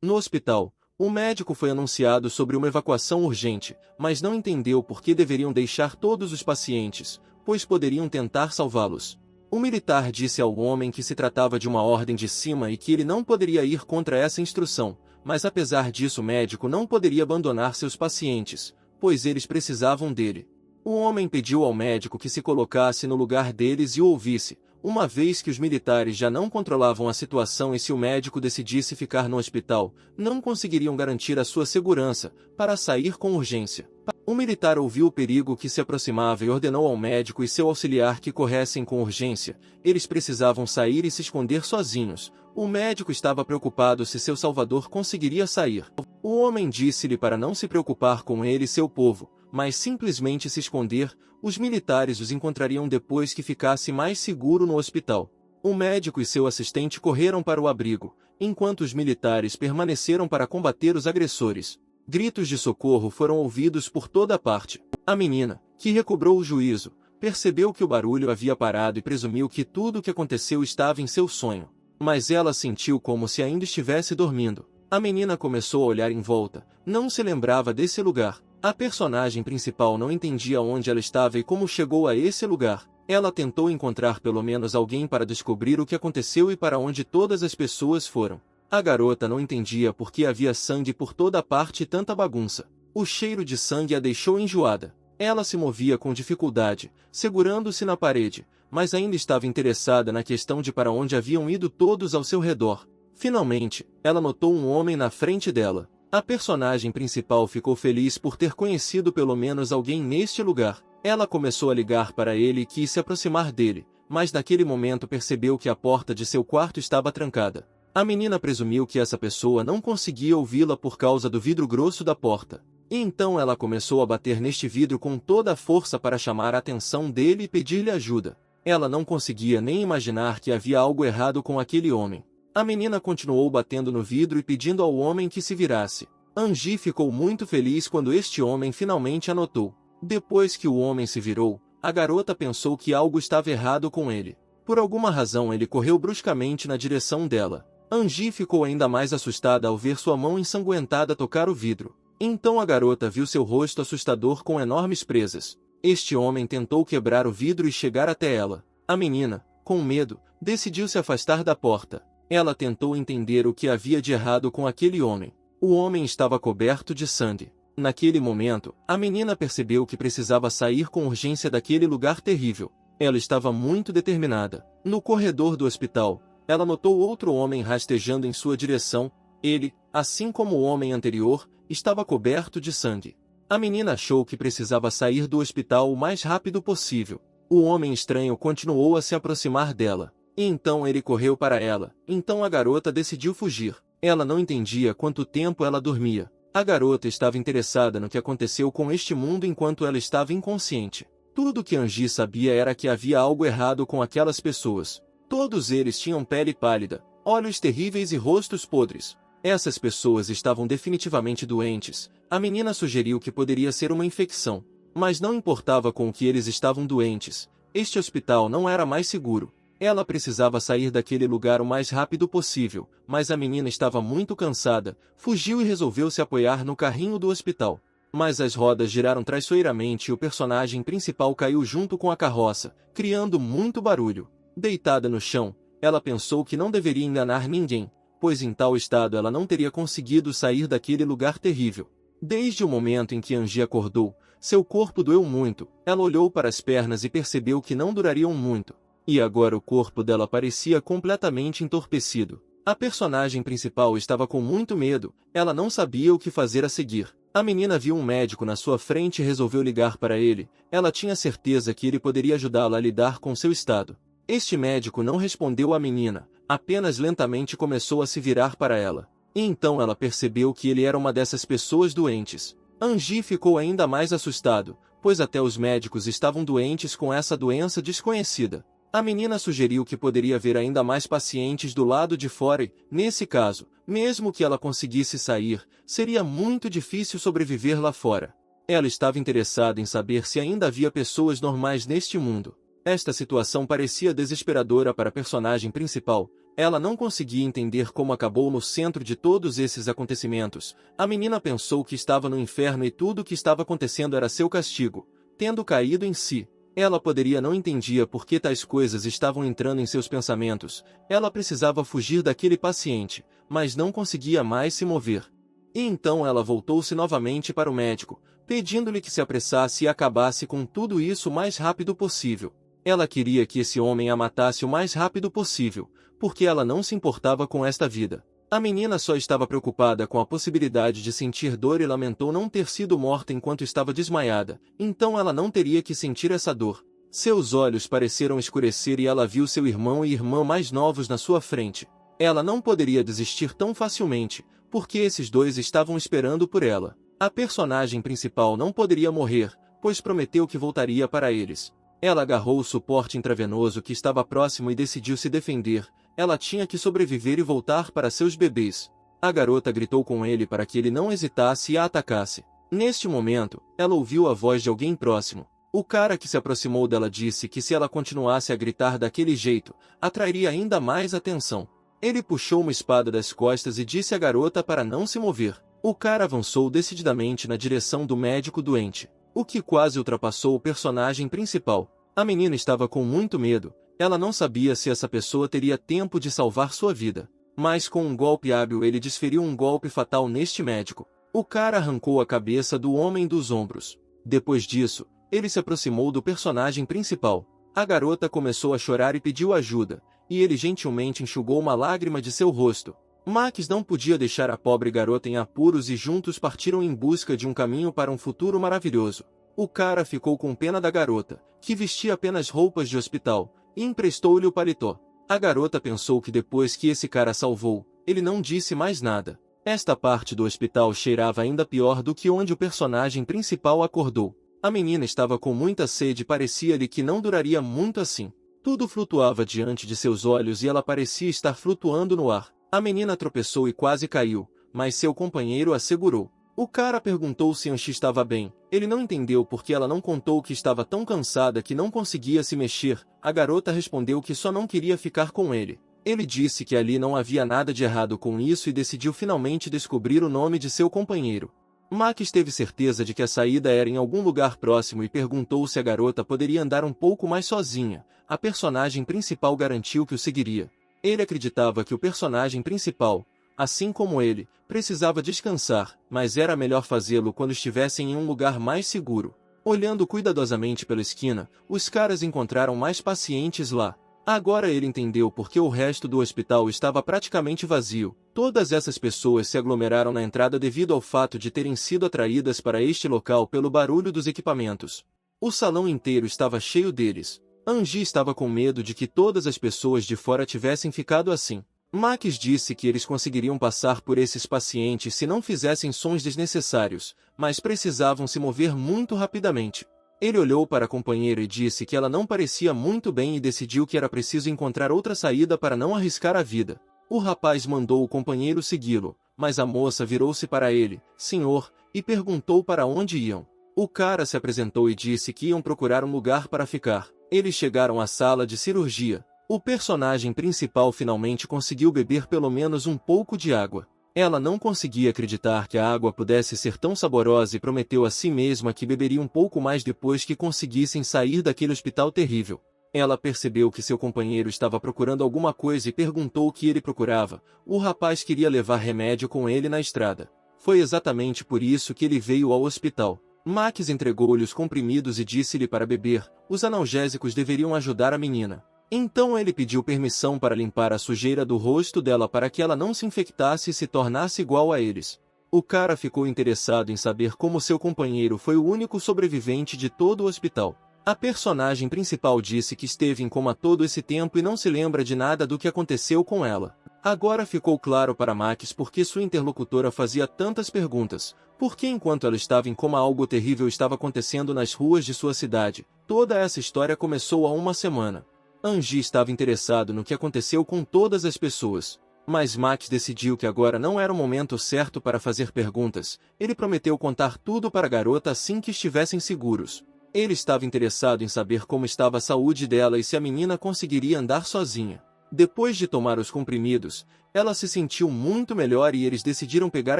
No hospital, o médico foi anunciado sobre uma evacuação urgente, mas não entendeu por que deveriam deixar todos os pacientes, pois poderiam tentar salvá-los. O militar disse ao homem que se tratava de uma ordem de cima e que ele não poderia ir contra essa instrução, mas apesar disso o médico não poderia abandonar seus pacientes, pois eles precisavam dele. O homem pediu ao médico que se colocasse no lugar deles e o ouvisse, uma vez que os militares já não controlavam a situação e se o médico decidisse ficar no hospital, não conseguiriam garantir a sua segurança, para sair com urgência. O militar ouviu o perigo que se aproximava e ordenou ao médico e seu auxiliar que corressem com urgência. Eles precisavam sair e se esconder sozinhos. O médico estava preocupado se seu salvador conseguiria sair. O homem disse-lhe para não se preocupar com ele e seu povo, mas simplesmente se esconder. Os militares os encontrariam depois que ficasse mais seguro no hospital. O médico e seu assistente correram para o abrigo, enquanto os militares permaneceram para combater os agressores. Gritos de socorro foram ouvidos por toda parte. A menina, que recobrou o juízo, percebeu que o barulho havia parado e presumiu que tudo o que aconteceu estava em seu sonho. Mas ela sentiu como se ainda estivesse dormindo. A menina começou a olhar em volta, não se lembrava desse lugar. A personagem principal não entendia onde ela estava e como chegou a esse lugar. Ela tentou encontrar pelo menos alguém para descobrir o que aconteceu e para onde todas as pessoas foram. A garota não entendia por que havia sangue por toda parte e tanta bagunça. O cheiro de sangue a deixou enjoada. Ela se movia com dificuldade, segurando-se na parede, mas ainda estava interessada na questão de para onde haviam ido todos ao seu redor. Finalmente, ela notou um homem na frente dela. A personagem principal ficou feliz por ter conhecido pelo menos alguém neste lugar. Ela começou a ligar para ele e quis se aproximar dele, mas naquele momento percebeu que a porta de seu quarto estava trancada. A menina presumiu que essa pessoa não conseguia ouvi-la por causa do vidro grosso da porta. E então ela começou a bater neste vidro com toda a força para chamar a atenção dele e pedir-lhe ajuda. Ela não conseguia nem imaginar que havia algo errado com aquele homem. A menina continuou batendo no vidro e pedindo ao homem que se virasse. Angie ficou muito feliz quando este homem finalmente a notou. Depois que o homem se virou, a garota pensou que algo estava errado com ele. Por alguma razão ele correu bruscamente na direção dela. Angie ficou ainda mais assustada ao ver sua mão ensanguentada tocar o vidro. Então a garota viu seu rosto assustador com enormes presas. Este homem tentou quebrar o vidro e chegar até ela. A menina, com medo, decidiu se afastar da porta. Ela tentou entender o que havia de errado com aquele homem. O homem estava coberto de sangue. Naquele momento, a menina percebeu que precisava sair com urgência daquele lugar terrível. Ela estava muito determinada. No corredor do hospital, ela notou outro homem rastejando em sua direção. Ele, assim como o homem anterior, estava coberto de sangue. A menina achou que precisava sair do hospital o mais rápido possível. O homem estranho continuou a se aproximar dela. E então ele correu para ela. Então a garota decidiu fugir. Ela não entendia quanto tempo ela dormia. A garota estava interessada no que aconteceu com este mundo enquanto ela estava inconsciente. Tudo que Angie sabia era que havia algo errado com aquelas pessoas. Todos eles tinham pele pálida, olhos terríveis e rostos podres. Essas pessoas estavam definitivamente doentes. A menina sugeriu que poderia ser uma infecção. Mas não importava com o que eles estavam doentes. Este hospital não era mais seguro. Ela precisava sair daquele lugar o mais rápido possível, mas a menina estava muito cansada, fugiu e resolveu se apoiar no carrinho do hospital. Mas as rodas giraram traiçoeiramente e o personagem principal caiu junto com a carroça, criando muito barulho. Deitada no chão, ela pensou que não deveria enganar ninguém, pois em tal estado ela não teria conseguido sair daquele lugar terrível. Desde o momento em que Angie acordou, seu corpo doeu muito. Ela olhou para as pernas e percebeu que não durariam muito. E agora o corpo dela parecia completamente entorpecido. A personagem principal estava com muito medo, ela não sabia o que fazer a seguir. A menina viu um médico na sua frente e resolveu ligar para ele. Ela tinha certeza que ele poderia ajudá-la a lidar com seu estado. Este médico não respondeu à menina, apenas lentamente começou a se virar para ela. E então ela percebeu que ele era uma dessas pessoas doentes. Angie ficou ainda mais assustado, pois até os médicos estavam doentes com essa doença desconhecida. A menina sugeriu que poderia haver ainda mais pacientes do lado de fora e, nesse caso, mesmo que ela conseguisse sair, seria muito difícil sobreviver lá fora. Ela estava interessada em saber se ainda havia pessoas normais neste mundo. Esta situação parecia desesperadora para a personagem principal. Ela não conseguia entender como acabou no centro de todos esses acontecimentos. A menina pensou que estava no inferno e tudo o que estava acontecendo era seu castigo, tendo caído em si. Ela poderia não entendia por que tais coisas estavam entrando em seus pensamentos. Ela precisava fugir daquele paciente, mas não conseguia mais se mover. E então ela voltou-se novamente para o médico, pedindo-lhe que se apressasse e acabasse com tudo isso o mais rápido possível. Ela queria que esse homem a matasse o mais rápido possível, porque ela não se importava com esta vida. A menina só estava preocupada com a possibilidade de sentir dor e lamentou não ter sido morta enquanto estava desmaiada, então ela não teria que sentir essa dor. Seus olhos pareceram escurecer e ela viu seu irmão e irmã mais novos na sua frente. Ela não poderia desistir tão facilmente, porque esses dois estavam esperando por ela. A personagem principal não poderia morrer, pois prometeu que voltaria para eles. Ela agarrou o suporte intravenoso que estava próximo e decidiu se defender. Ela tinha que sobreviver e voltar para seus bebês. A garota gritou com ele para que ele não hesitasse e a atacasse. Neste momento, ela ouviu a voz de alguém próximo. O cara que se aproximou dela disse que se ela continuasse a gritar daquele jeito, atrairia ainda mais atenção. Ele puxou uma espada das costas e disse à garota para não se mover. O cara avançou decididamente na direção do médico doente, o que quase ultrapassou o personagem principal. A menina estava com muito medo. Ela não sabia se essa pessoa teria tempo de salvar sua vida. Mas com um golpe hábil ele desferiu um golpe fatal neste médico. O cara arrancou a cabeça do homem dos ombros. Depois disso, ele se aproximou do personagem principal. A garota começou a chorar e pediu ajuda, e ele gentilmente enxugou uma lágrima de seu rosto. Max não podia deixar a pobre garota em apuros e juntos partiram em busca de um caminho para um futuro maravilhoso. O cara ficou com pena da garota, que vestia apenas roupas de hospital, e emprestou-lhe o paletó. A garota pensou que depois que esse cara salvou, ele não disse mais nada. Esta parte do hospital cheirava ainda pior do que onde o personagem principal acordou. A menina estava com muita sede e parecia-lhe que não duraria muito assim. Tudo flutuava diante de seus olhos e ela parecia estar flutuando no ar. A menina tropeçou e quase caiu, mas seu companheiro a segurou. O cara perguntou se Anchi estava bem. Ele não entendeu porque ela não contou que estava tão cansada que não conseguia se mexer. A garota respondeu que só não queria ficar com ele. Ele disse que ali não havia nada de errado com isso e decidiu finalmente descobrir o nome de seu companheiro. Max teve certeza de que a saída era em algum lugar próximo e perguntou se a garota poderia andar um pouco mais sozinha. A personagem principal garantiu que o seguiria. Ele acreditava que o personagem principal, assim como ele, precisava descansar, mas era melhor fazê-lo quando estivessem em um lugar mais seguro. Olhando cuidadosamente pela esquina, os caras encontraram mais pacientes lá. Agora ele entendeu por que o resto do hospital estava praticamente vazio. Todas essas pessoas se aglomeraram na entrada devido ao fato de terem sido atraídas para este local pelo barulho dos equipamentos. O salão inteiro estava cheio deles. Angie estava com medo de que todas as pessoas de fora tivessem ficado assim. Max disse que eles conseguiriam passar por esses pacientes se não fizessem sons desnecessários, mas precisavam se mover muito rapidamente. Ele olhou para a companheira e disse que ela não parecia muito bem e decidiu que era preciso encontrar outra saída para não arriscar a vida. O rapaz mandou o companheiro segui-lo, mas a moça virou-se para ele, senhor, e perguntou para onde iam. O cara se apresentou e disse que iam procurar um lugar para ficar. Eles chegaram à sala de cirurgia. O personagem principal finalmente conseguiu beber pelo menos um pouco de água. Ela não conseguia acreditar que a água pudesse ser tão saborosa e prometeu a si mesma que beberia um pouco mais depois que conseguissem sair daquele hospital terrível. Ela percebeu que seu companheiro estava procurando alguma coisa e perguntou o que ele procurava. O rapaz queria levar remédio com ele na estrada. Foi exatamente por isso que ele veio ao hospital. Max entregou-lhe os comprimidos e disse-lhe para beber. Os analgésicos deveriam ajudar a menina. Então ele pediu permissão para limpar a sujeira do rosto dela para que ela não se infectasse e se tornasse igual a eles. O cara ficou interessado em saber como seu companheiro foi o único sobrevivente de todo o hospital. A personagem principal disse que esteve em coma todo esse tempo e não se lembra de nada do que aconteceu com ela. Agora ficou claro para Max por que sua interlocutora fazia tantas perguntas. Porque enquanto ela estava em coma algo terrível estava acontecendo nas ruas de sua cidade. Toda essa história começou há uma semana. Angie estava interessado no que aconteceu com todas as pessoas. Mas Max decidiu que agora não era o momento certo para fazer perguntas. Ele prometeu contar tudo para a garota assim que estivessem seguros. Ele estava interessado em saber como estava a saúde dela e se a menina conseguiria andar sozinha. Depois de tomar os comprimidos, ela se sentiu muito melhor e eles decidiram pegar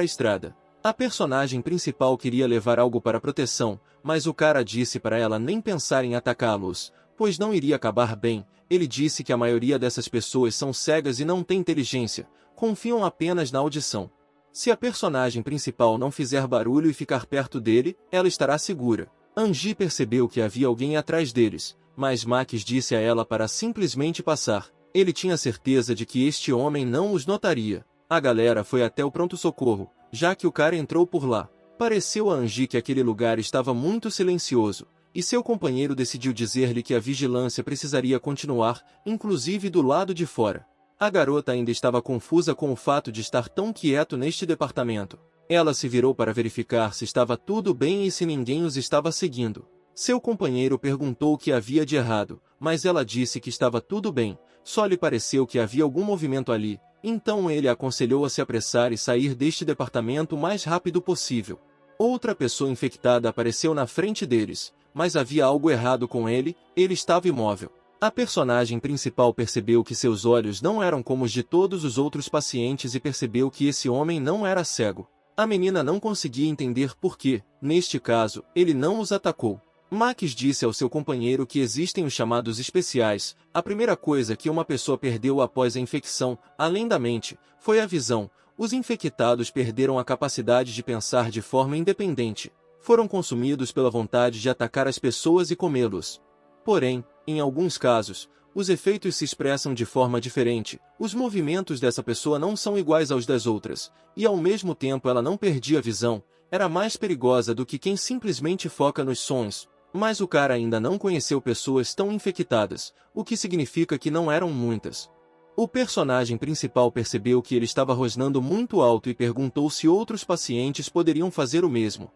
a estrada. A personagem principal queria levar algo para proteção, mas o cara disse para ela nem pensar em atacá-los, pois não iria acabar bem. Ele disse que a maioria dessas pessoas são cegas e não têm inteligência, confiam apenas na audição. Se a personagem principal não fizer barulho e ficar perto dele, ela estará segura. Angie percebeu que havia alguém atrás deles, mas Max disse a ela para simplesmente passar. Ele tinha certeza de que este homem não os notaria. A galera foi até o pronto-socorro, já que o cara entrou por lá. Pareceu a Angie que aquele lugar estava muito silencioso, e seu companheiro decidiu dizer-lhe que a vigilância precisaria continuar, inclusive do lado de fora. A garota ainda estava confusa com o fato de estar tão quieto neste departamento. Ela se virou para verificar se estava tudo bem e se ninguém os estava seguindo. Seu companheiro perguntou o que havia de errado, mas ela disse que estava tudo bem, só lhe pareceu que havia algum movimento ali, então ele a aconselhou a se apressar e sair deste departamento o mais rápido possível. Outra pessoa infectada apareceu na frente deles, mas havia algo errado com ele estava imóvel. A personagem principal percebeu que seus olhos não eram como os de todos os outros pacientes e percebeu que esse homem não era cego. A menina não conseguia entender por que, neste caso, ele não os atacou. Max disse ao seu companheiro que existem os chamados especiais. A primeira coisa que uma pessoa perdeu após a infecção, além da mente, foi a visão. Os infectados perderam a capacidade de pensar de forma independente. Foram consumidos pela vontade de atacar as pessoas e comê-los. Porém, em alguns casos, os efeitos se expressam de forma diferente. Os movimentos dessa pessoa não são iguais aos das outras, e ao mesmo tempo ela não perdia a visão. Era mais perigosa do que quem simplesmente foca nos sons. Mas o cara ainda não conheceu pessoas tão infectadas, o que significa que não eram muitas. O personagem principal percebeu que ele estava rosnando muito alto e perguntou se outros pacientes poderiam fazer o mesmo.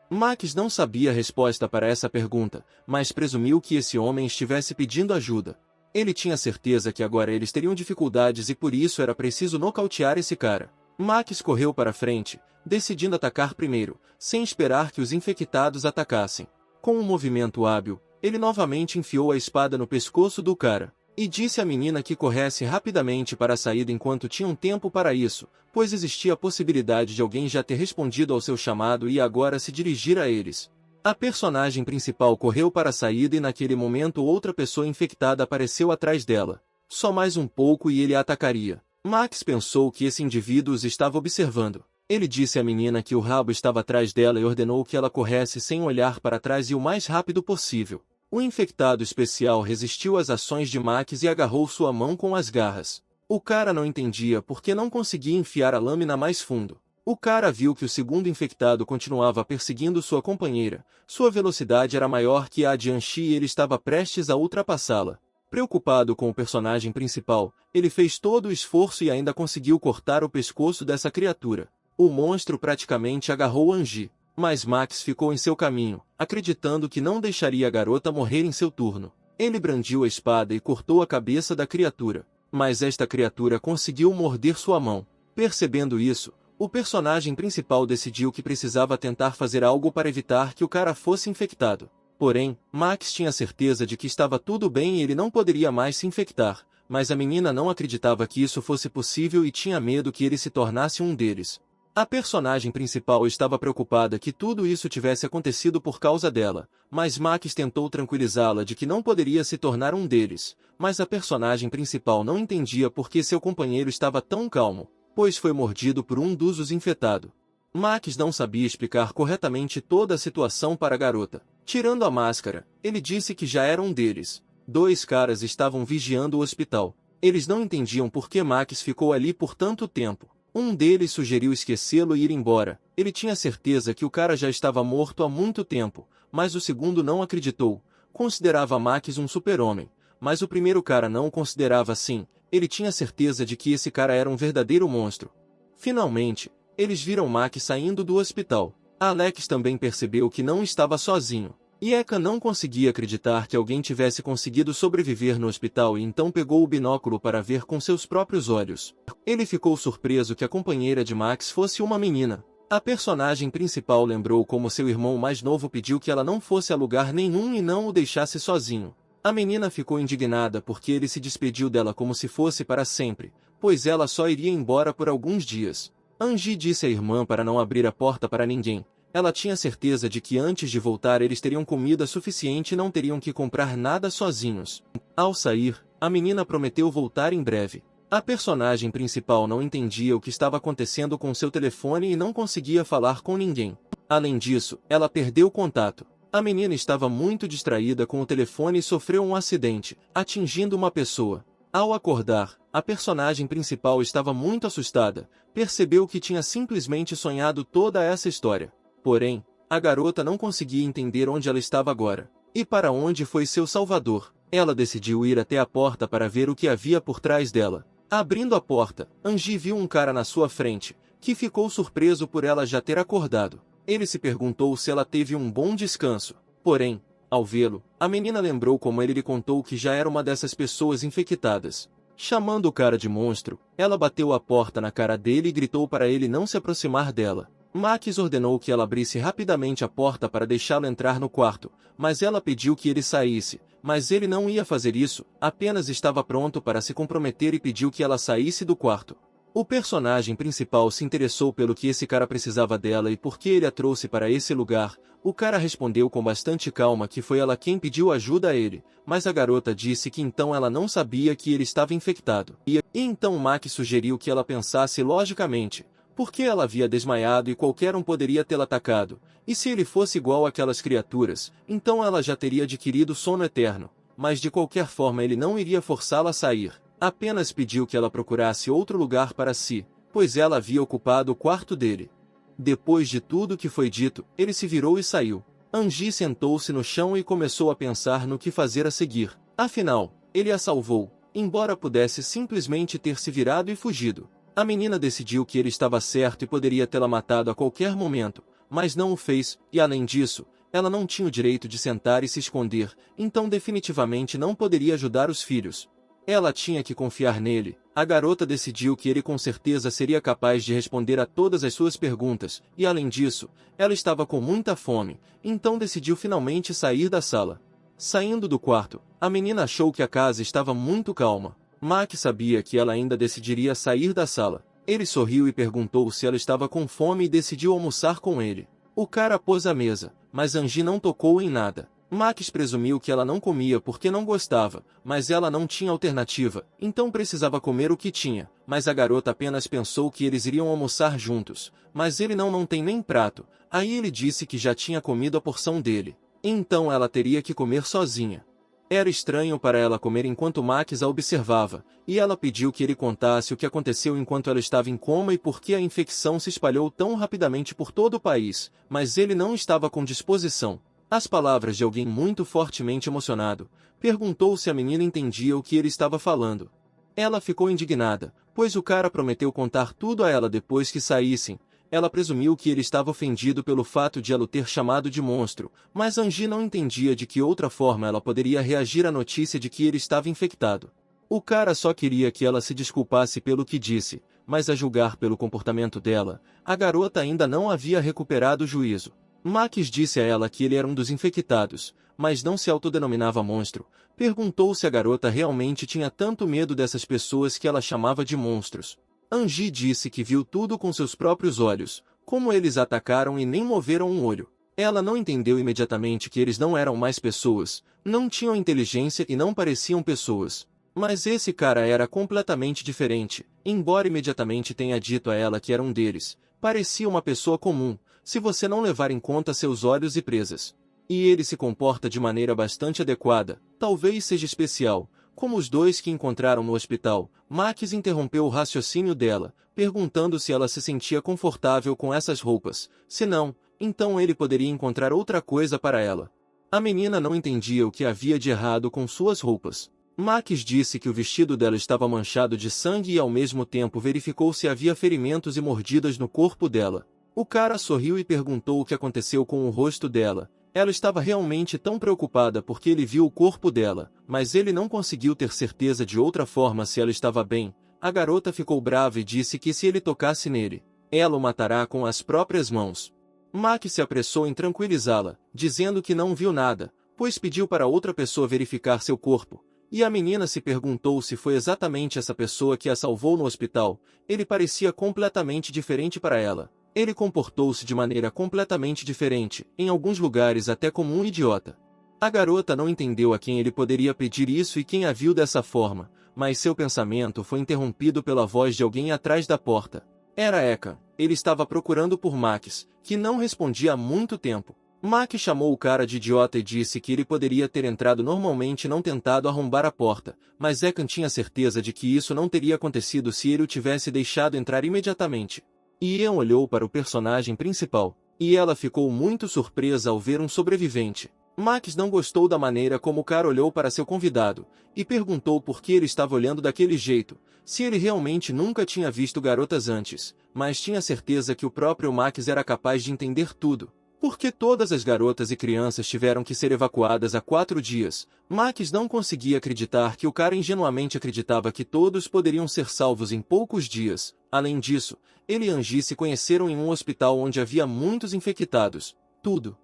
Max não sabia a resposta para essa pergunta, mas presumiu que esse homem estivesse pedindo ajuda. Ele tinha certeza que agora eles teriam dificuldades e por isso era preciso nocautear esse cara. Max correu para frente, decidindo atacar primeiro, sem esperar que os infectados atacassem. Com um movimento hábil, ele novamente enfiou a espada no pescoço do cara, e disse à menina que corresse rapidamente para a saída enquanto tinham tempo para isso, pois existia a possibilidade de alguém já ter respondido ao seu chamado e agora se dirigir a eles. A personagem principal correu para a saída e naquele momento outra pessoa infectada apareceu atrás dela. Só mais um pouco e ele a atacaria. Max pensou que esse indivíduo os estava observando. Ele disse à menina que o rabo estava atrás dela e ordenou que ela corresse sem olhar para trás e o mais rápido possível. O infectado especial resistiu às ações de Max e agarrou sua mão com as garras. O cara não entendia porque não conseguia enfiar a lâmina mais fundo. O cara viu que o segundo infectado continuava perseguindo sua companheira. Sua velocidade era maior que a de Angie e ele estava prestes a ultrapassá-la. Preocupado com o personagem principal, ele fez todo o esforço e ainda conseguiu cortar o pescoço dessa criatura. O monstro praticamente agarrou Angie. Mas Max ficou em seu caminho, acreditando que não deixaria a garota morrer em seu turno. Ele brandiu a espada e cortou a cabeça da criatura, mas esta criatura conseguiu morder sua mão. Percebendo isso, o personagem principal decidiu que precisava tentar fazer algo para evitar que o cara fosse infectado. Porém, Max tinha certeza de que estava tudo bem e ele não poderia mais se infectar, mas a menina não acreditava que isso fosse possível e tinha medo que ele se tornasse um deles. A personagem principal estava preocupada que tudo isso tivesse acontecido por causa dela, mas Max tentou tranquilizá-la de que não poderia se tornar um deles, mas a personagem principal não entendia por que seu companheiro estava tão calmo, pois foi mordido por um dos infectados. Max não sabia explicar corretamente toda a situação para a garota. Tirando a máscara, ele disse que já era um deles. 2 caras estavam vigiando o hospital. Eles não entendiam por que Max ficou ali por tanto tempo. Um deles sugeriu esquecê-lo e ir embora. Ele tinha certeza que o cara já estava morto há muito tempo, mas o segundo não acreditou. Considerava Max um super-homem, mas o primeiro cara não o considerava assim. Ele tinha certeza de que esse cara era um verdadeiro monstro. Finalmente, eles viram Max saindo do hospital. Alex também percebeu que não estava sozinho. E Eka não conseguia acreditar que alguém tivesse conseguido sobreviver no hospital e então pegou o binóculo para ver com seus próprios olhos. Ele ficou surpreso que a companheira de Max fosse uma menina. A personagem principal lembrou como seu irmão mais novo pediu que ela não fosse a lugar nenhum e não o deixasse sozinho. A menina ficou indignada porque ele se despediu dela como se fosse para sempre, pois ela só iria embora por alguns dias. Angie disse à irmã para não abrir a porta para ninguém. Ela tinha certeza de que antes de voltar eles teriam comida suficiente e não teriam que comprar nada sozinhos. Ao sair, a menina prometeu voltar em breve. A personagem principal não entendia o que estava acontecendo com seu telefone e não conseguia falar com ninguém. Além disso, ela perdeu o contato. A menina estava muito distraída com o telefone e sofreu um acidente, atingindo uma pessoa. Ao acordar, a personagem principal estava muito assustada, percebeu que tinha simplesmente sonhado toda essa história. Porém, a garota não conseguia entender onde ela estava agora, e para onde foi seu salvador. Ela decidiu ir até a porta para ver o que havia por trás dela. Abrindo a porta, Angie viu um cara na sua frente, que ficou surpreso por ela já ter acordado. Ele se perguntou se ela teve um bom descanso. Porém, ao vê-lo, a menina lembrou como ele lhe contou que já era uma dessas pessoas infectadas. Chamando o cara de monstro, ela bateu a porta na cara dele e gritou para ele não se aproximar dela. Max ordenou que ela abrisse rapidamente a porta para deixá-lo entrar no quarto, mas ela pediu que ele saísse. Mas ele não ia fazer isso, apenas estava pronto para se comprometer e pediu que ela saísse do quarto. O personagem principal se interessou pelo que esse cara precisava dela e por que ele a trouxe para esse lugar. O cara respondeu com bastante calma que foi ela quem pediu ajuda a ele, mas a garota disse que então ela não sabia que ele estava infectado. E então Max sugeriu que ela pensasse logicamente, porque ela havia desmaiado e qualquer um poderia tê-la atacado. E se ele fosse igual àquelas criaturas, então ela já teria adquirido sono eterno. Mas de qualquer forma ele não iria forçá-la a sair. Apenas pediu que ela procurasse outro lugar para si, pois ela havia ocupado o quarto dele. Depois de tudo que foi dito, ele se virou e saiu. Angie sentou-se no chão e começou a pensar no que fazer a seguir. Afinal, ele a salvou, embora pudesse simplesmente ter se virado e fugido. A menina decidiu que ele estava certo e poderia tê-la matado a qualquer momento, mas não o fez, e além disso, ela não tinha o direito de sentar e se esconder, então definitivamente não poderia ajudar os filhos. Ela tinha que confiar nele. A garota decidiu que ele com certeza seria capaz de responder a todas as suas perguntas, e além disso, ela estava com muita fome, então decidiu finalmente sair da sala. Saindo do quarto, a menina achou que a casa estava muito calma. Max sabia que ela ainda decidiria sair da sala. Ele sorriu e perguntou se ela estava com fome e decidiu almoçar com ele. O cara pôs a mesa, mas Angie não tocou em nada. Max presumiu que ela não comia porque não gostava, mas ela não tinha alternativa, então precisava comer o que tinha. Mas a garota apenas pensou que eles iriam almoçar juntos, mas ele não tem nem prato. Aí ele disse que já tinha comido a porção dele. Então ela teria que comer sozinha. Era estranho para ela comer enquanto Max a observava, e ela pediu que ele contasse o que aconteceu enquanto ela estava em coma e por que a infecção se espalhou tão rapidamente por todo o país, mas ele não estava com disposição. Às palavras de alguém muito fortemente emocionado, perguntou se a menina entendia o que ele estava falando. Ela ficou indignada, pois o cara prometeu contar tudo a ela depois que saíssem. Ela presumiu que ele estava ofendido pelo fato de ela o ter chamado de monstro, mas Angie não entendia de que outra forma ela poderia reagir à notícia de que ele estava infectado. O cara só queria que ela se desculpasse pelo que disse, mas a julgar pelo comportamento dela, a garota ainda não havia recuperado o juízo. Max disse a ela que ele era um dos infectados, mas não se autodenominava monstro. Perguntou se a garota realmente tinha tanto medo dessas pessoas que ela chamava de monstros. Angie disse que viu tudo com seus próprios olhos, como eles a atacaram e nem moveram um olho. Ela não entendeu imediatamente que eles não eram mais pessoas, não tinham inteligência e não pareciam pessoas. Mas esse cara era completamente diferente, embora imediatamente tenha dito a ela que era um deles. Parecia uma pessoa comum, se você não levar em conta seus olhos e presas. E ele se comporta de maneira bastante adequada, talvez seja especial, como os dois que encontraram no hospital. Max interrompeu o raciocínio dela, perguntando se ela se sentia confortável com essas roupas. Se não, então ele poderia encontrar outra coisa para ela. A menina não entendia o que havia de errado com suas roupas. Max disse que o vestido dela estava manchado de sangue e ao mesmo tempo verificou se havia ferimentos e mordidas no corpo dela. O cara sorriu e perguntou o que aconteceu com o rosto dela. Ela estava realmente tão preocupada porque ele viu o corpo dela, mas ele não conseguiu ter certeza de outra forma se ela estava bem. A garota ficou brava e disse que se ele tocasse nele, ela o matará com as próprias mãos. Max se apressou em tranquilizá-la, dizendo que não viu nada, pois pediu para outra pessoa verificar seu corpo, e a menina se perguntou se foi exatamente essa pessoa que a salvou no hospital. Ele parecia completamente diferente para ela. Ele comportou-se de maneira completamente diferente, em alguns lugares até como um idiota. A garota não entendeu a quem ele poderia pedir isso e quem a viu dessa forma, mas seu pensamento foi interrompido pela voz de alguém atrás da porta. Era Eka. Ele estava procurando por Max, que não respondia há muito tempo. Max chamou o cara de idiota e disse que ele poderia ter entrado normalmente e não tentado arrombar a porta, mas Ekan tinha certeza de que isso não teria acontecido se ele o tivesse deixado entrar imediatamente. Ian olhou para o personagem principal, e ela ficou muito surpresa ao ver um sobrevivente. Max não gostou da maneira como o cara olhou para seu convidado, e perguntou por que ele estava olhando daquele jeito, se ele realmente nunca tinha visto garotas antes, mas tinha certeza que o próprio Max era capaz de entender tudo. Porque todas as garotas e crianças tiveram que ser evacuadas há 4 dias, Max não conseguia acreditar que o cara ingenuamente acreditava que todos poderiam ser salvos em poucos dias. Além disso, ele e Angie se conheceram em um hospital onde havia muitos infectados. Tudo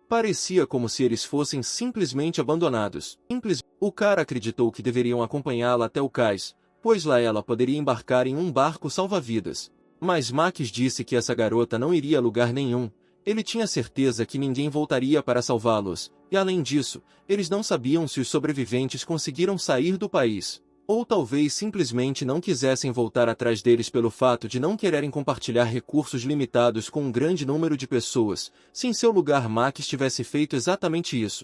parecia como se eles fossem simplesmente abandonados. O cara acreditou que deveriam acompanhá-la até o cais, pois lá ela poderia embarcar em um barco salva-vidas. Mas Max disse que essa garota não iria a lugar nenhum. Ele tinha certeza que ninguém voltaria para salvá-los, e além disso, eles não sabiam se os sobreviventes conseguiram sair do país. Ou talvez simplesmente não quisessem voltar atrás deles pelo fato de não quererem compartilhar recursos limitados com um grande número de pessoas. Se em seu lugar Max tivesse feito exatamente isso.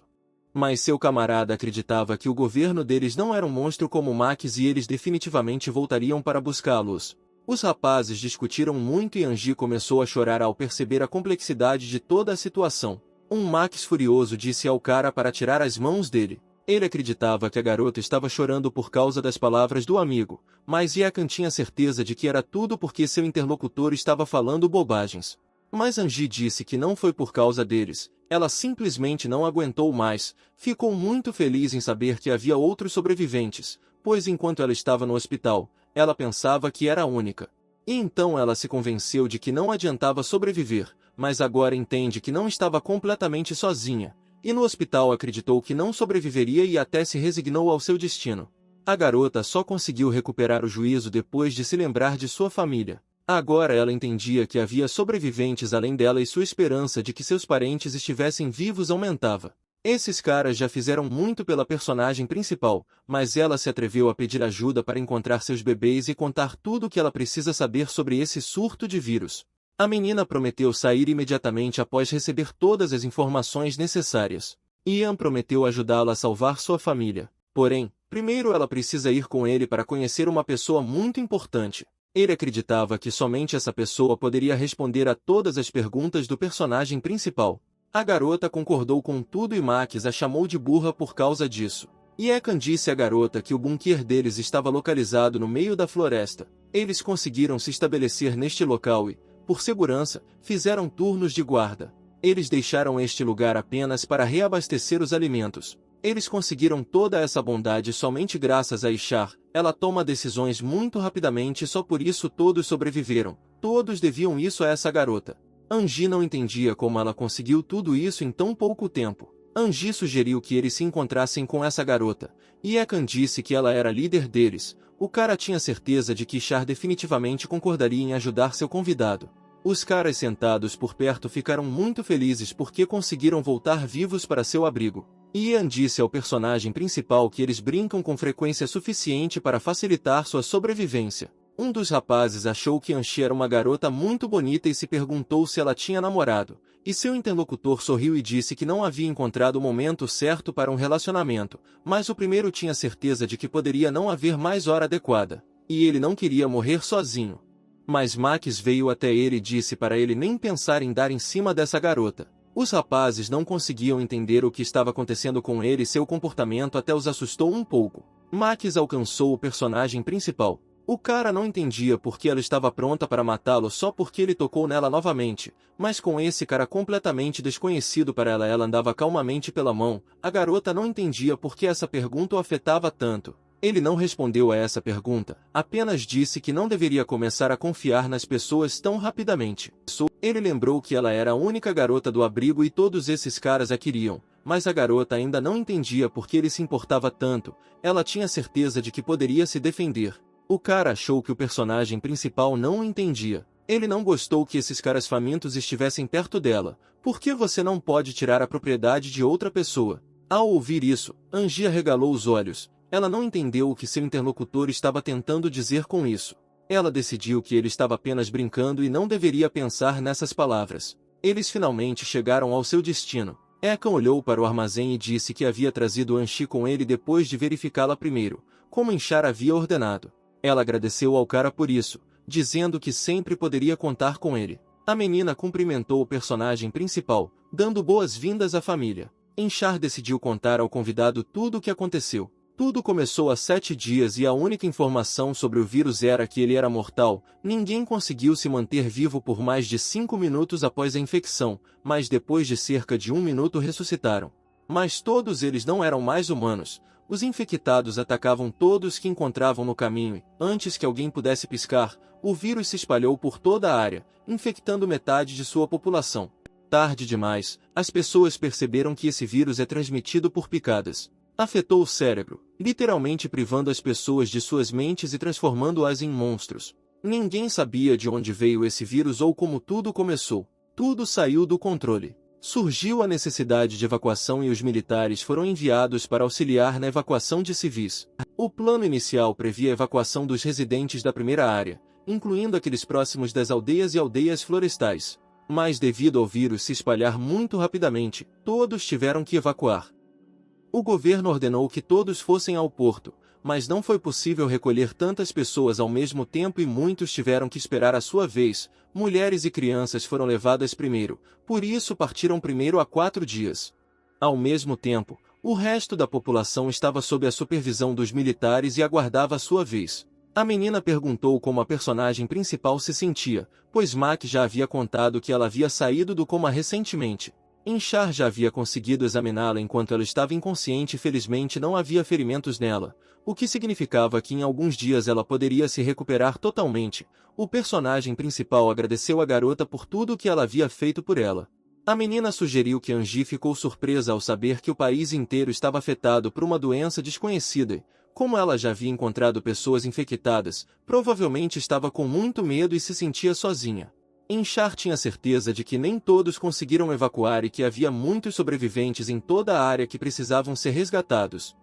Mas seu camarada acreditava que o governo deles não era um monstro como Max e eles definitivamente voltariam para buscá-los. Os rapazes discutiram muito e Angie começou a chorar ao perceber a complexidade de toda a situação. Um Max furioso disse ao cara para tirar as mãos dele. Ele acreditava que a garota estava chorando por causa das palavras do amigo, mas Yakan tinha certeza de que era tudo porque seu interlocutor estava falando bobagens. Mas Angie disse que não foi por causa deles, ela simplesmente não aguentou mais, ficou muito feliz em saber que havia outros sobreviventes, pois enquanto ela estava no hospital, ela pensava que era a única. E então ela se convenceu de que não adiantava sobreviver, mas agora entende que não estava completamente sozinha. E no hospital acreditou que não sobreviveria e até se resignou ao seu destino. A garota só conseguiu recuperar o juízo depois de se lembrar de sua família. Agora ela entendia que havia sobreviventes além dela e sua esperança de que seus parentes estivessem vivos aumentava. Esses caras já fizeram muito pela personagem principal, mas ela se atreveu a pedir ajuda para encontrar seus bebês e contar tudo o que ela precisa saber sobre esse surto de vírus. A menina prometeu sair imediatamente após receber todas as informações necessárias. Ian prometeu ajudá-la a salvar sua família. Porém, primeiro ela precisa ir com ele para conhecer uma pessoa muito importante. Ele acreditava que somente essa pessoa poderia responder a todas as perguntas do personagem principal. A garota concordou com tudo e Max a chamou de burra por causa disso. Yakan disse à garota que o bunker deles estava localizado no meio da floresta. Eles conseguiram se estabelecer neste local e, por segurança, fizeram turnos de guarda. Eles deixaram este lugar apenas para reabastecer os alimentos. Eles conseguiram toda essa bondade somente graças a Ishar. Ela toma decisões muito rapidamente e só por isso todos sobreviveram. Todos deviam isso a essa garota. Angie não entendia como ela conseguiu tudo isso em tão pouco tempo. Angie sugeriu que eles se encontrassem com essa garota, e Yakan disse que ela era líder deles. O cara tinha certeza de que Ishar definitivamente concordaria em ajudar seu convidado. Os caras sentados por perto ficaram muito felizes porque conseguiram voltar vivos para seu abrigo. Ian disse ao personagem principal que eles brincam com frequência suficiente para facilitar sua sobrevivência. Um dos rapazes achou que Angie era uma garota muito bonita e se perguntou se ela tinha namorado, e seu interlocutor sorriu e disse que não havia encontrado o momento certo para um relacionamento, mas o primeiro tinha certeza de que poderia não haver mais hora adequada, e ele não queria morrer sozinho. Mas Max veio até ele e disse para ele nem pensar em dar em cima dessa garota. Os rapazes não conseguiam entender o que estava acontecendo com ele e seu comportamento até os assustou um pouco. Max alcançou o personagem principal. O cara não entendia por que ela estava pronta para matá-lo só porque ele tocou nela novamente, mas com esse cara completamente desconhecido para ela, ela andava calmamente pela mão. A garota não entendia por que essa pergunta o afetava tanto. Ele não respondeu a essa pergunta, apenas disse que não deveria começar a confiar nas pessoas tão rapidamente. Ele lembrou que ela era a única garota do abrigo e todos esses caras a queriam, mas a garota ainda não entendia por que ele se importava tanto. Ela tinha certeza de que poderia se defender. O cara achou que o personagem principal não o entendia. Ele não gostou que esses caras famintos estivessem perto dela. Por que você não pode tirar a propriedade de outra pessoa? Ao ouvir isso, Angie arregalou os olhos. Ela não entendeu o que seu interlocutor estava tentando dizer com isso. Ela decidiu que ele estava apenas brincando e não deveria pensar nessas palavras. Eles finalmente chegaram ao seu destino. Ekhan olhou para o armazém e disse que havia trazido Angie com ele depois de verificá-la primeiro, como Inchar havia ordenado. Ela agradeceu ao cara por isso, dizendo que sempre poderia contar com ele. A menina cumprimentou o personagem principal, dando boas-vindas à família. Inchar decidiu contar ao convidado tudo o que aconteceu. Tudo começou há 7 dias e a única informação sobre o vírus era que ele era mortal. Ninguém conseguiu se manter vivo por mais de 5 minutos após a infecção, mas depois de cerca de 1 minuto ressuscitaram. Mas todos eles não eram mais humanos. Os infectados atacavam todos que encontravam no caminho e, antes que alguém pudesse piscar, o vírus se espalhou por toda a área, infectando metade de sua população. Tarde demais, as pessoas perceberam que esse vírus é transmitido por picadas. Afetou o cérebro, literalmente privando as pessoas de suas mentes e transformando-as em monstros. Ninguém sabia de onde veio esse vírus ou como tudo começou. Tudo saiu do controle. Surgiu a necessidade de evacuação e os militares foram enviados para auxiliar na evacuação de civis. O plano inicial previa a evacuação dos residentes da primeira área, incluindo aqueles próximos das aldeias e aldeias florestais. Mas devido ao vírus se espalhar muito rapidamente, todos tiveram que evacuar. O governo ordenou que todos fossem ao porto, mas não foi possível recolher tantas pessoas ao mesmo tempo e muitos tiveram que esperar a sua vez. Mulheres e crianças foram levadas primeiro, por isso partiram primeiro há 4 dias. Ao mesmo tempo, o resto da população estava sob a supervisão dos militares e aguardava a sua vez. A menina perguntou como a personagem principal se sentia, pois Mac já havia contado que ela havia saído do coma recentemente. Inchar já havia conseguido examiná-la enquanto ela estava inconsciente e felizmente não havia ferimentos nela, o que significava que em alguns dias ela poderia se recuperar totalmente. O personagem principal agradeceu a garota por tudo o que ela havia feito por ela. A menina sugeriu que Angie ficou surpresa ao saber que o país inteiro estava afetado por uma doença desconhecida e, como ela já havia encontrado pessoas infectadas, provavelmente estava com muito medo e se sentia sozinha. Inchar tinha certeza de que nem todos conseguiram evacuar e que havia muitos sobreviventes em toda a área que precisavam ser resgatados.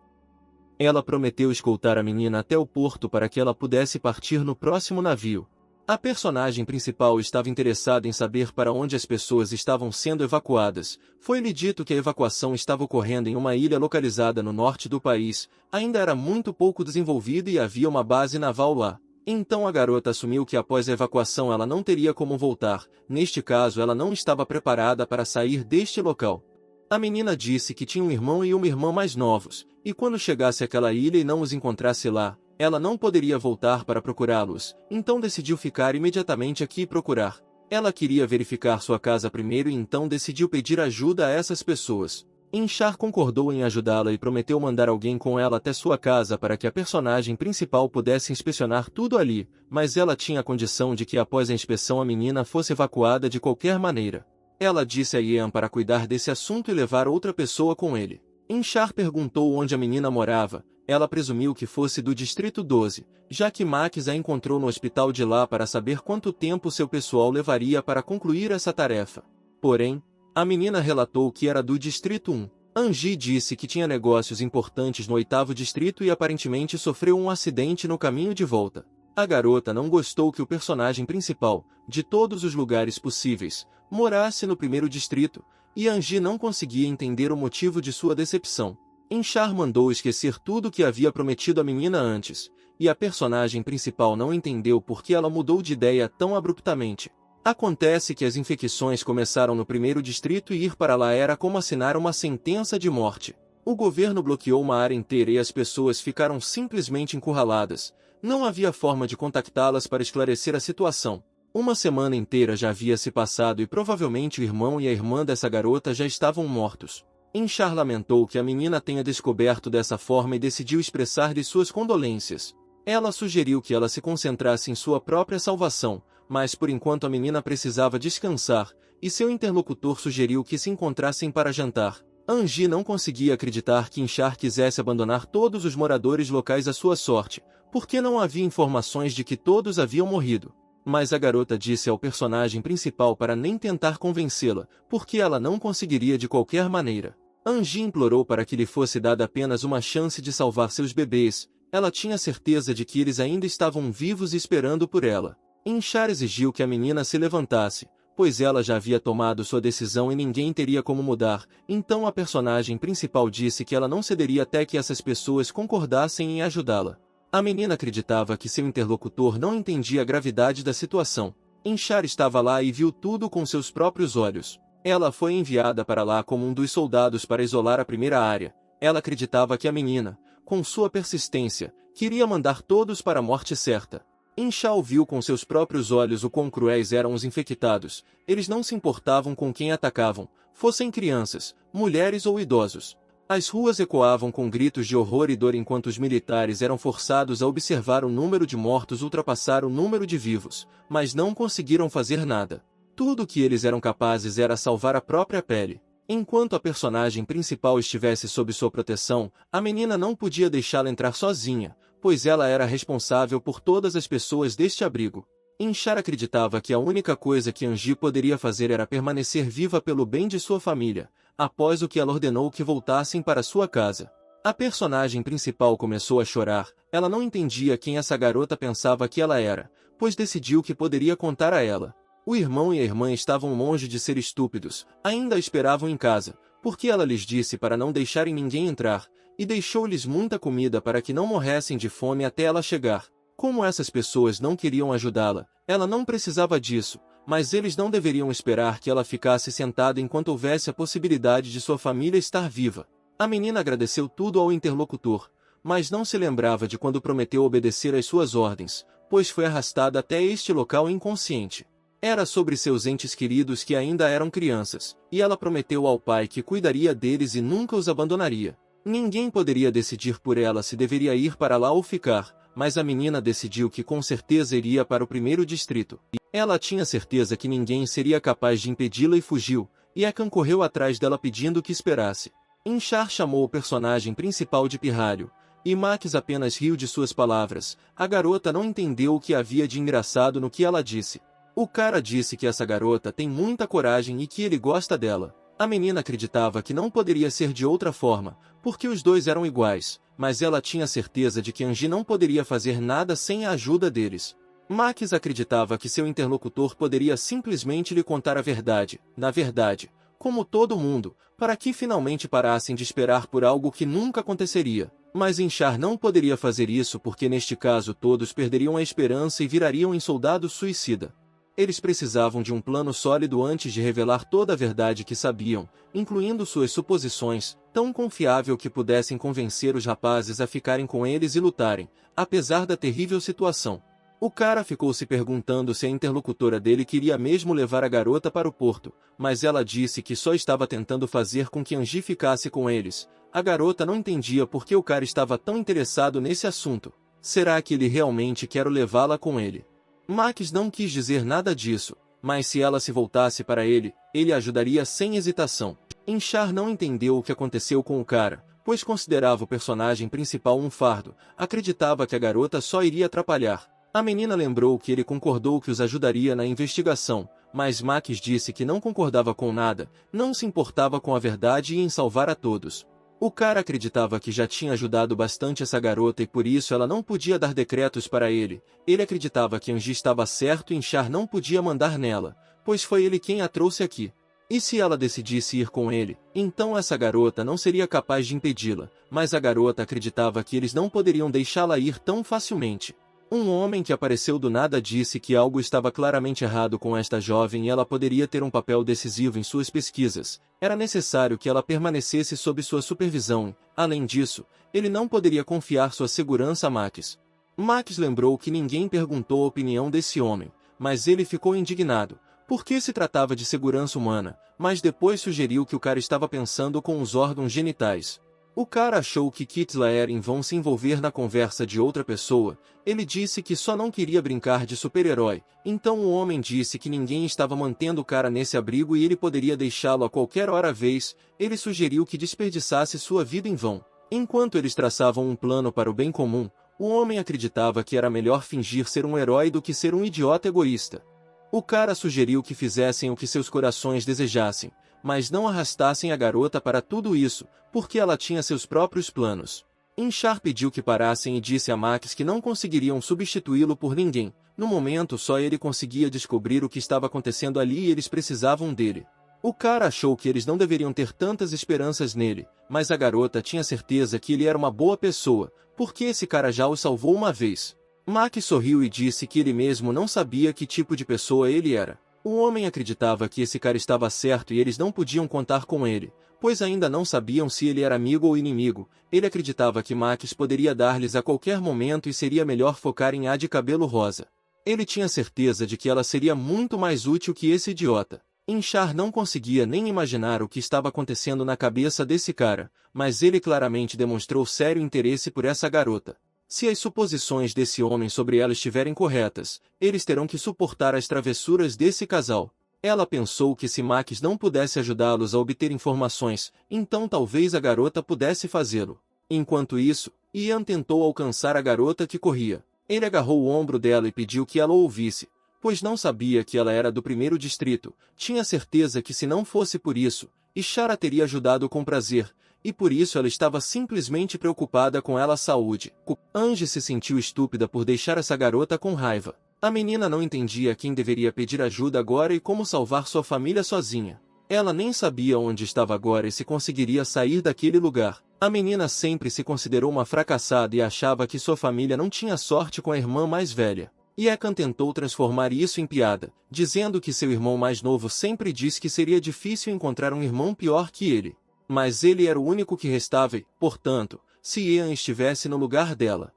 Ela prometeu escoltar a menina até o porto para que ela pudesse partir no próximo navio. A personagem principal estava interessada em saber para onde as pessoas estavam sendo evacuadas. Foi-lhe dito que a evacuação estava ocorrendo em uma ilha localizada no norte do país. Ainda era muito pouco desenvolvida e havia uma base naval lá. Então a garota assumiu que após a evacuação ela não teria como voltar. Neste caso ela não estava preparada para sair deste local. A menina disse que tinha um irmão e uma irmã mais novos, e quando chegasse àquela ilha e não os encontrasse lá, ela não poderia voltar para procurá-los, então decidiu ficar imediatamente aqui e procurar. Ela queria verificar sua casa primeiro e então decidiu pedir ajuda a essas pessoas. Inchar concordou em ajudá-la e prometeu mandar alguém com ela até sua casa para que a personagem principal pudesse inspecionar tudo ali, mas ela tinha a condição de que após a inspeção a menina fosse evacuada de qualquer maneira. Ela disse a Ian para cuidar desse assunto e levar outra pessoa com ele. Inchar perguntou onde a menina morava. Ela presumiu que fosse do Distrito 12, já que Max a encontrou no hospital de lá para saber quanto tempo seu pessoal levaria para concluir essa tarefa. Porém, a menina relatou que era do Distrito 1. Angie disse que tinha negócios importantes no 8º distrito e aparentemente sofreu um acidente no caminho de volta. A garota não gostou que o personagem principal, de todos os lugares possíveis, morasse no 1º distrito, e Angie não conseguia entender o motivo de sua decepção. Inchar mandou esquecer tudo o que havia prometido à menina antes, e a personagem principal não entendeu por que ela mudou de ideia tão abruptamente. Acontece que as infecções começaram no 1º distrito e ir para lá era como assinar uma sentença de morte. O governo bloqueou uma área inteira e as pessoas ficaram simplesmente encurraladas. Não havia forma de contactá-las para esclarecer a situação. Uma semana inteira já havia se passado e provavelmente o irmão e a irmã dessa garota já estavam mortos. Inchar lamentou que a menina tenha descoberto dessa forma e decidiu expressar-lhe suas condolências. Ela sugeriu que ela se concentrasse em sua própria salvação, mas por enquanto a menina precisava descansar, e seu interlocutor sugeriu que se encontrassem para jantar. Angie não conseguia acreditar que Inchar quisesse abandonar todos os moradores locais à sua sorte, porque não havia informações de que todos haviam morrido. Mas a garota disse ao personagem principal para nem tentar convencê-la, porque ela não conseguiria de qualquer maneira. Angie implorou para que lhe fosse dada apenas uma chance de salvar seus bebês. Ela tinha certeza de que eles ainda estavam vivos e esperando por ela. Inchar exigiu que a menina se levantasse, pois ela já havia tomado sua decisão e ninguém teria como mudar. Então a personagem principal disse que ela não cederia até que essas pessoas concordassem em ajudá-la. A menina acreditava que seu interlocutor não entendia a gravidade da situação. Inchar estava lá e viu tudo com seus próprios olhos. Ela foi enviada para lá como um dos soldados para isolar a primeira área. Ela acreditava que a menina, com sua persistência, queria mandar todos para a morte certa. Inchar viu com seus próprios olhos o quão cruéis eram os infectados. Eles não se importavam com quem atacavam, fossem crianças, mulheres ou idosos. As ruas ecoavam com gritos de horror e dor enquanto os militares eram forçados a observar o número de mortos ultrapassar o número de vivos, mas não conseguiram fazer nada. Tudo o que eles eram capazes era salvar a própria pele. Enquanto a personagem principal estivesse sob sua proteção, a menina não podia deixá-la entrar sozinha, pois ela era responsável por todas as pessoas deste abrigo. Inchar acreditava que a única coisa que Angie poderia fazer era permanecer viva pelo bem de sua família, após o que ela ordenou que voltassem para sua casa. A personagem principal começou a chorar. Ela não entendia quem essa garota pensava que ela era, pois decidiu que poderia contar a ela. O irmão e a irmã estavam longe de ser estúpidos, ainda a esperavam em casa, porque ela lhes disse para não deixarem ninguém entrar, e deixou-lhes muita comida para que não morressem de fome até ela chegar. Como essas pessoas não queriam ajudá-la, ela não precisava disso, mas eles não deveriam esperar que ela ficasse sentada enquanto houvesse a possibilidade de sua família estar viva. A menina agradeceu tudo ao interlocutor, mas não se lembrava de quando prometeu obedecer às suas ordens, pois foi arrastada até este local inconsciente. Era sobre seus entes queridos que ainda eram crianças, e ela prometeu ao pai que cuidaria deles e nunca os abandonaria. Ninguém poderia decidir por ela se deveria ir para lá ou ficar, mas a menina decidiu que com certeza iria para o primeiro distrito. Ela tinha certeza que ninguém seria capaz de impedi-la e fugiu, e Akan correu atrás dela pedindo que esperasse. Inchar chamou o personagem principal de pirralho, e Max apenas riu de suas palavras. A garota não entendeu o que havia de engraçado no que ela disse. O cara disse que essa garota tem muita coragem e que ele gosta dela. A menina acreditava que não poderia ser de outra forma, porque os dois eram iguais, mas ela tinha certeza de que Angie não poderia fazer nada sem a ajuda deles. Max acreditava que seu interlocutor poderia simplesmente lhe contar a verdade, na verdade, como todo mundo, para que finalmente parassem de esperar por algo que nunca aconteceria. Mas Inchar não poderia fazer isso porque neste caso todos perderiam a esperança e virariam em soldados suicida. Eles precisavam de um plano sólido antes de revelar toda a verdade que sabiam, incluindo suas suposições, tão confiável que pudessem convencer os rapazes a ficarem com eles e lutarem, apesar da terrível situação. O cara ficou se perguntando se a interlocutora dele queria mesmo levar a garota para o porto, mas ela disse que só estava tentando fazer com que Angie ficasse com eles. A garota não entendia por que o cara estava tão interessado nesse assunto. Será que ele realmente quer levá-la com ele? Max não quis dizer nada disso, mas se ela se voltasse para ele, ele ajudaria sem hesitação. Inchar não entendeu o que aconteceu com o cara, pois considerava o personagem principal um fardo, acreditava que a garota só iria atrapalhar. A menina lembrou que ele concordou que os ajudaria na investigação, mas Max disse que não concordava com nada, não se importava com a verdade e em salvar a todos. O cara acreditava que já tinha ajudado bastante essa garota e por isso ela não podia dar decretos para ele. Ele acreditava que Angie estava certo e Inchar não podia mandar nela, pois foi ele quem a trouxe aqui. E se ela decidisse ir com ele, então essa garota não seria capaz de impedi-la, mas a garota acreditava que eles não poderiam deixá-la ir tão facilmente. Um homem que apareceu do nada disse que algo estava claramente errado com esta jovem e ela poderia ter um papel decisivo em suas pesquisas. Era necessário que ela permanecesse sob sua supervisão. Além disso, ele não poderia confiar sua segurança a Max. Max lembrou que ninguém perguntou a opinião desse homem, mas ele ficou indignado, porque se tratava de segurança humana, mas depois sugeriu que o cara estava pensando com os órgãos genitais. O cara achou que Kitla era em vão se envolver na conversa de outra pessoa. Ele disse que só não queria brincar de super-herói. Então o homem disse que ninguém estava mantendo o cara nesse abrigo e ele poderia deixá-lo a qualquer hora vez. Ele sugeriu que desperdiçasse sua vida em vão. Enquanto eles traçavam um plano para o bem comum, o homem acreditava que era melhor fingir ser um herói do que ser um idiota egoísta. O cara sugeriu que fizessem o que seus corações desejassem, mas não arrastassem a garota para tudo isso, porque ela tinha seus próprios planos. Inchar pediu que parassem e disse a Max que não conseguiriam substituí-lo por ninguém. No momento só ele conseguia descobrir o que estava acontecendo ali e eles precisavam dele. O cara achou que eles não deveriam ter tantas esperanças nele, mas a garota tinha certeza que ele era uma boa pessoa, porque esse cara já o salvou uma vez. Max sorriu e disse que ele mesmo não sabia que tipo de pessoa ele era. O homem acreditava que esse cara estava certo e eles não podiam contar com ele, pois ainda não sabiam se ele era amigo ou inimigo. Ele acreditava que Max poderia dar-lhes a qualquer momento e seria melhor focar em A de cabelo rosa. Ele tinha certeza de que ela seria muito mais útil que esse idiota. Inchar não conseguia nem imaginar o que estava acontecendo na cabeça desse cara, mas ele claramente demonstrou sério interesse por essa garota. Se as suposições desse homem sobre ela estiverem corretas, eles terão que suportar as travessuras desse casal. Ela pensou que se Max não pudesse ajudá-los a obter informações, então talvez a garota pudesse fazê-lo. Enquanto isso, Ian tentou alcançar a garota que corria. Ele agarrou o ombro dela e pediu que ela o ouvisse, pois não sabia que ela era do primeiro distrito. Tinha certeza que se não fosse por isso, Ishara teria ajudado com prazer, e por isso ela estava simplesmente preocupada com ela saúde. Angie se sentiu estúpida por deixar essa garota com raiva. A menina não entendia quem deveria pedir ajuda agora e como salvar sua família sozinha. Ela nem sabia onde estava agora e se conseguiria sair daquele lugar. A menina sempre se considerou uma fracassada e achava que sua família não tinha sorte com a irmã mais velha. Yekan tentou transformar isso em piada, dizendo que seu irmão mais novo sempre disse que seria difícil encontrar um irmão pior que ele. Mas ele era o único que restava e, portanto, se Ian estivesse no lugar dela,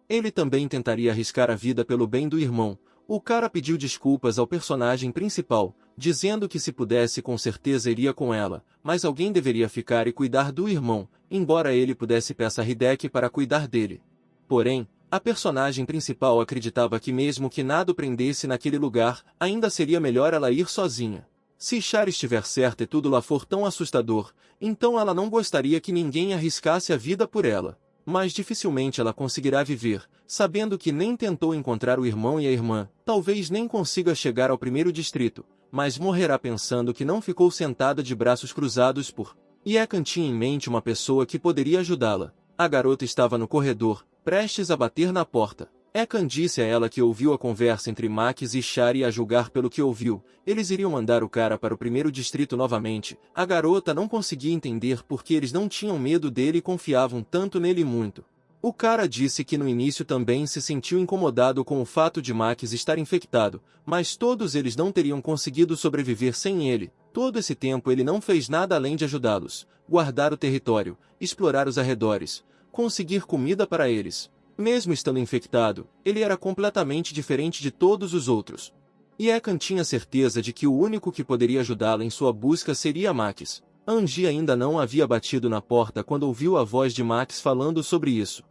ele também tentaria arriscar a vida pelo bem do irmão. O cara pediu desculpas ao personagem principal, dizendo que se pudesse com certeza iria com ela, mas alguém deveria ficar e cuidar do irmão, embora ele pudesse peçar Hideki para cuidar dele. Porém, a personagem principal acreditava que mesmo que nada o prendesse naquele lugar, ainda seria melhor ela ir sozinha. Se Ishara estiver certa e tudo lá for tão assustador, então ela não gostaria que ninguém arriscasse a vida por ela. Mas dificilmente ela conseguirá viver, sabendo que nem tentou encontrar o irmão e a irmã, talvez nem consiga chegar ao primeiro distrito, mas morrerá pensando que não ficou sentada de braços cruzados por... Yekan tinha em mente uma pessoa que poderia ajudá-la. A garota estava no corredor, prestes a bater na porta. Yekan disse a ela que ouviu a conversa entre Max e Ishara e a julgar pelo que ouviu, eles iriam mandar o cara para o primeiro distrito novamente. A garota não conseguia entender por que eles não tinham medo dele e confiavam tanto nele muito. O cara disse que no início também se sentiu incomodado com o fato de Max estar infectado, mas todos eles não teriam conseguido sobreviver sem ele. Todo esse tempo ele não fez nada além de ajudá-los, guardar o território, explorar os arredores, conseguir comida para eles. Mesmo estando infectado, ele era completamente diferente de todos os outros. Yekan tinha certeza de que o único que poderia ajudá-la em sua busca seria Max. Angie ainda não havia batido na porta quando ouviu a voz de Max falando sobre isso.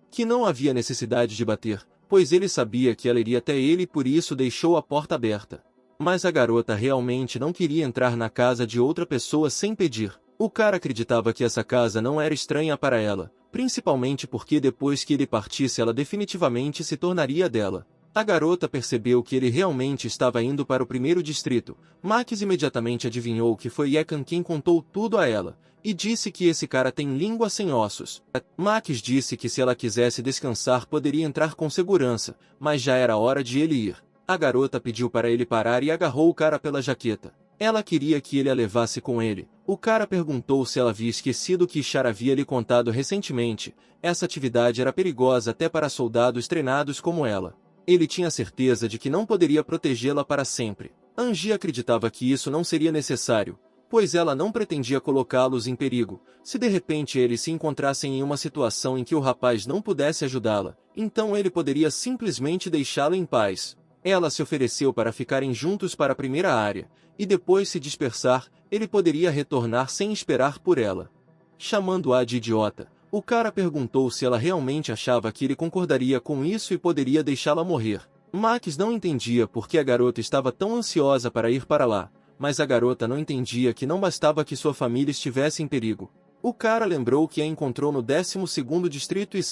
Que não havia necessidade de bater, pois ele sabia que ela iria até ele e por isso deixou a porta aberta. Mas a garota realmente não queria entrar na casa de outra pessoa sem pedir. O cara acreditava que essa casa não era estranha para ela, principalmente porque depois que ele partisse ela definitivamente se tornaria dela. A garota percebeu que ele realmente estava indo para o primeiro distrito. Max imediatamente adivinhou que foi Yekan quem contou tudo a ela, e disse que esse cara tem língua sem ossos. Max disse que se ela quisesse descansar poderia entrar com segurança, mas já era hora de ele ir. A garota pediu para ele parar e agarrou o cara pela jaqueta. Ela queria que ele a levasse com ele. O cara perguntou se ela havia esquecido o que Ishara havia lhe contado recentemente. Essa atividade era perigosa até para soldados treinados como ela. Ele tinha certeza de que não poderia protegê-la para sempre. Angie acreditava que isso não seria necessário, pois ela não pretendia colocá-los em perigo. Se de repente eles se encontrassem em uma situação em que o rapaz não pudesse ajudá-la, então ele poderia simplesmente deixá-la em paz. Ela se ofereceu para ficarem juntos para a primeira área, e depois se dispersar, ele poderia retornar sem esperar por ela. chamando-a de idiota. O cara perguntou se ela realmente achava que ele concordaria com isso e poderia deixá-la morrer. Max não entendia por que a garota estava tão ansiosa para ir para lá, mas a garota não entendia que não bastava que sua família estivesse em perigo. O cara lembrou que a encontrou no 12º distrito e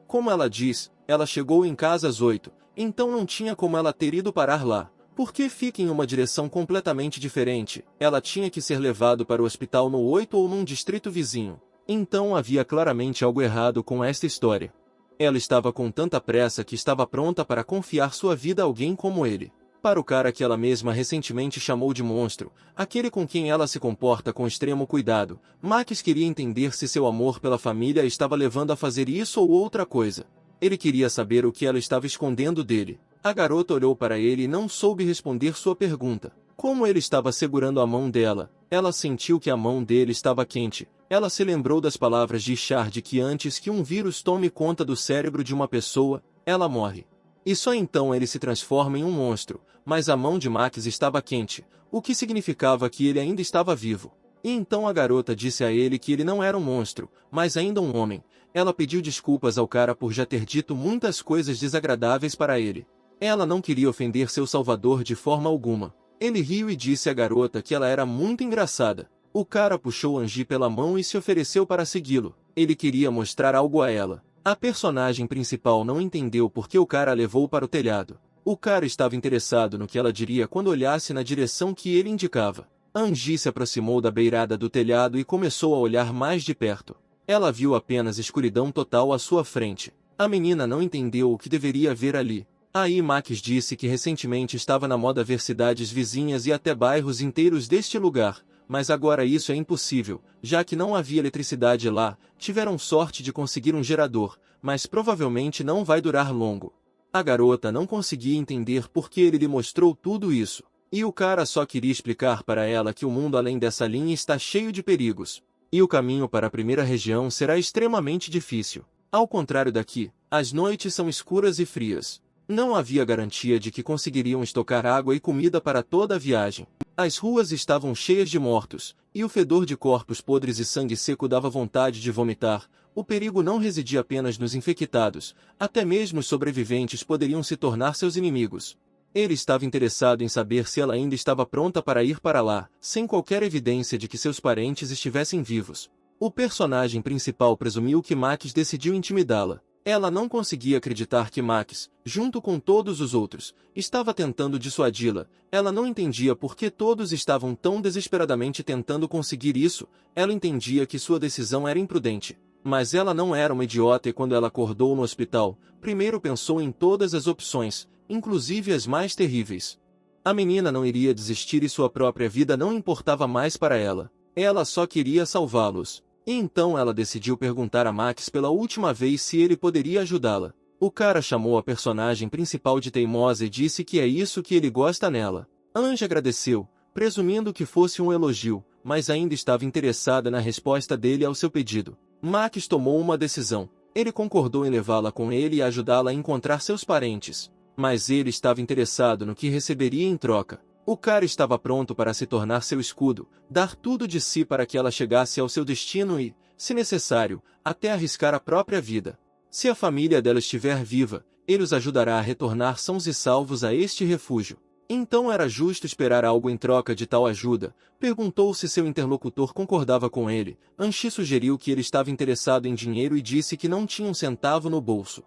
como ela diz, ela chegou em casa às 8, então não tinha como ela ter ido parar lá. Porque fica em uma direção completamente diferente, ela tinha que ser levado para o hospital no 8 ou num distrito vizinho. Então havia claramente algo errado com esta história. Ela estava com tanta pressa que estava pronta para confiar sua vida a alguém como ele. Para o cara que ela mesma recentemente chamou de monstro, aquele com quem ela se comporta com extremo cuidado, Max queria entender se seu amor pela família estava levando a fazer isso ou outra coisa. Ele queria saber o que ela estava escondendo dele. A garota olhou para ele e não soube responder sua pergunta. Como ele estava segurando a mão dela, ela sentiu que a mão dele estava quente. Ela se lembrou das palavras de Richard que antes que um vírus tome conta do cérebro de uma pessoa, ela morre. E só então ele se transforma em um monstro, mas a mão de Max estava quente, o que significava que ele ainda estava vivo. E então a garota disse a ele que ele não era um monstro, mas ainda um homem. Ela pediu desculpas ao cara por já ter dito muitas coisas desagradáveis para ele. Ela não queria ofender seu salvador de forma alguma. Ele riu e disse à garota que ela era muito engraçada. O cara puxou Angie pela mão e se ofereceu para segui-lo. Ele queria mostrar algo a ela. A personagem principal não entendeu por que o cara a levou para o telhado. O cara estava interessado no que ela diria quando olhasse na direção que ele indicava. Angie se aproximou da beirada do telhado e começou a olhar mais de perto. Ela viu apenas escuridão total à sua frente. A menina não entendeu o que deveria ver ali. Aí Max disse que recentemente estava na moda ver cidades vizinhas e até bairros inteiros deste lugar, mas agora isso é impossível, já que não havia eletricidade lá. Tiveram sorte de conseguir um gerador, mas provavelmente não vai durar longo. A garota não conseguia entender por que ele lhe mostrou tudo isso, e o cara só queria explicar para ela que o mundo além dessa linha está cheio de perigos, e o caminho para a primeira região será extremamente difícil. Ao contrário daqui, as noites são escuras e frias. Não havia garantia de que conseguiriam estocar água e comida para toda a viagem. As ruas estavam cheias de mortos, e o fedor de corpos podres e sangue seco dava vontade de vomitar. O perigo não residia apenas nos infectados, até mesmo os sobreviventes poderiam se tornar seus inimigos. Ele estava interessado em saber se ela ainda estava pronta para ir para lá, sem qualquer evidência de que seus parentes estivessem vivos. O personagem principal presumiu que Max decidiu intimidá-la. Ela não conseguia acreditar que Max, junto com todos os outros, estava tentando dissuadi-la. Ela não entendia por que todos estavam tão desesperadamente tentando conseguir isso. Ela entendia que sua decisão era imprudente. Mas ela não era uma idiota e quando ela acordou no hospital, primeiro pensou em todas as opções, inclusive as mais terríveis. A menina não iria desistir e sua própria vida não importava mais para ela. Ela só queria salvá-los. E então ela decidiu perguntar a Max pela última vez se ele poderia ajudá-la. O cara chamou a personagem principal de teimosa e disse que é isso que ele gosta nela. Angie agradeceu, presumindo que fosse um elogio, mas ainda estava interessada na resposta dele ao seu pedido. Max tomou uma decisão. Ele concordou em levá-la com ele e ajudá-la a encontrar seus parentes. Mas ele estava interessado no que receberia em troca. O cara estava pronto para se tornar seu escudo, dar tudo de si para que ela chegasse ao seu destino e, se necessário, até arriscar a própria vida. Se a família dela estiver viva, ele os ajudará a retornar sãos e salvos a este refúgio. Então era justo esperar algo em troca de tal ajuda. Perguntou se seu interlocutor concordava com ele. Angie sugeriu que ele estava interessado em dinheiro e disse que não tinha um centavo no bolso.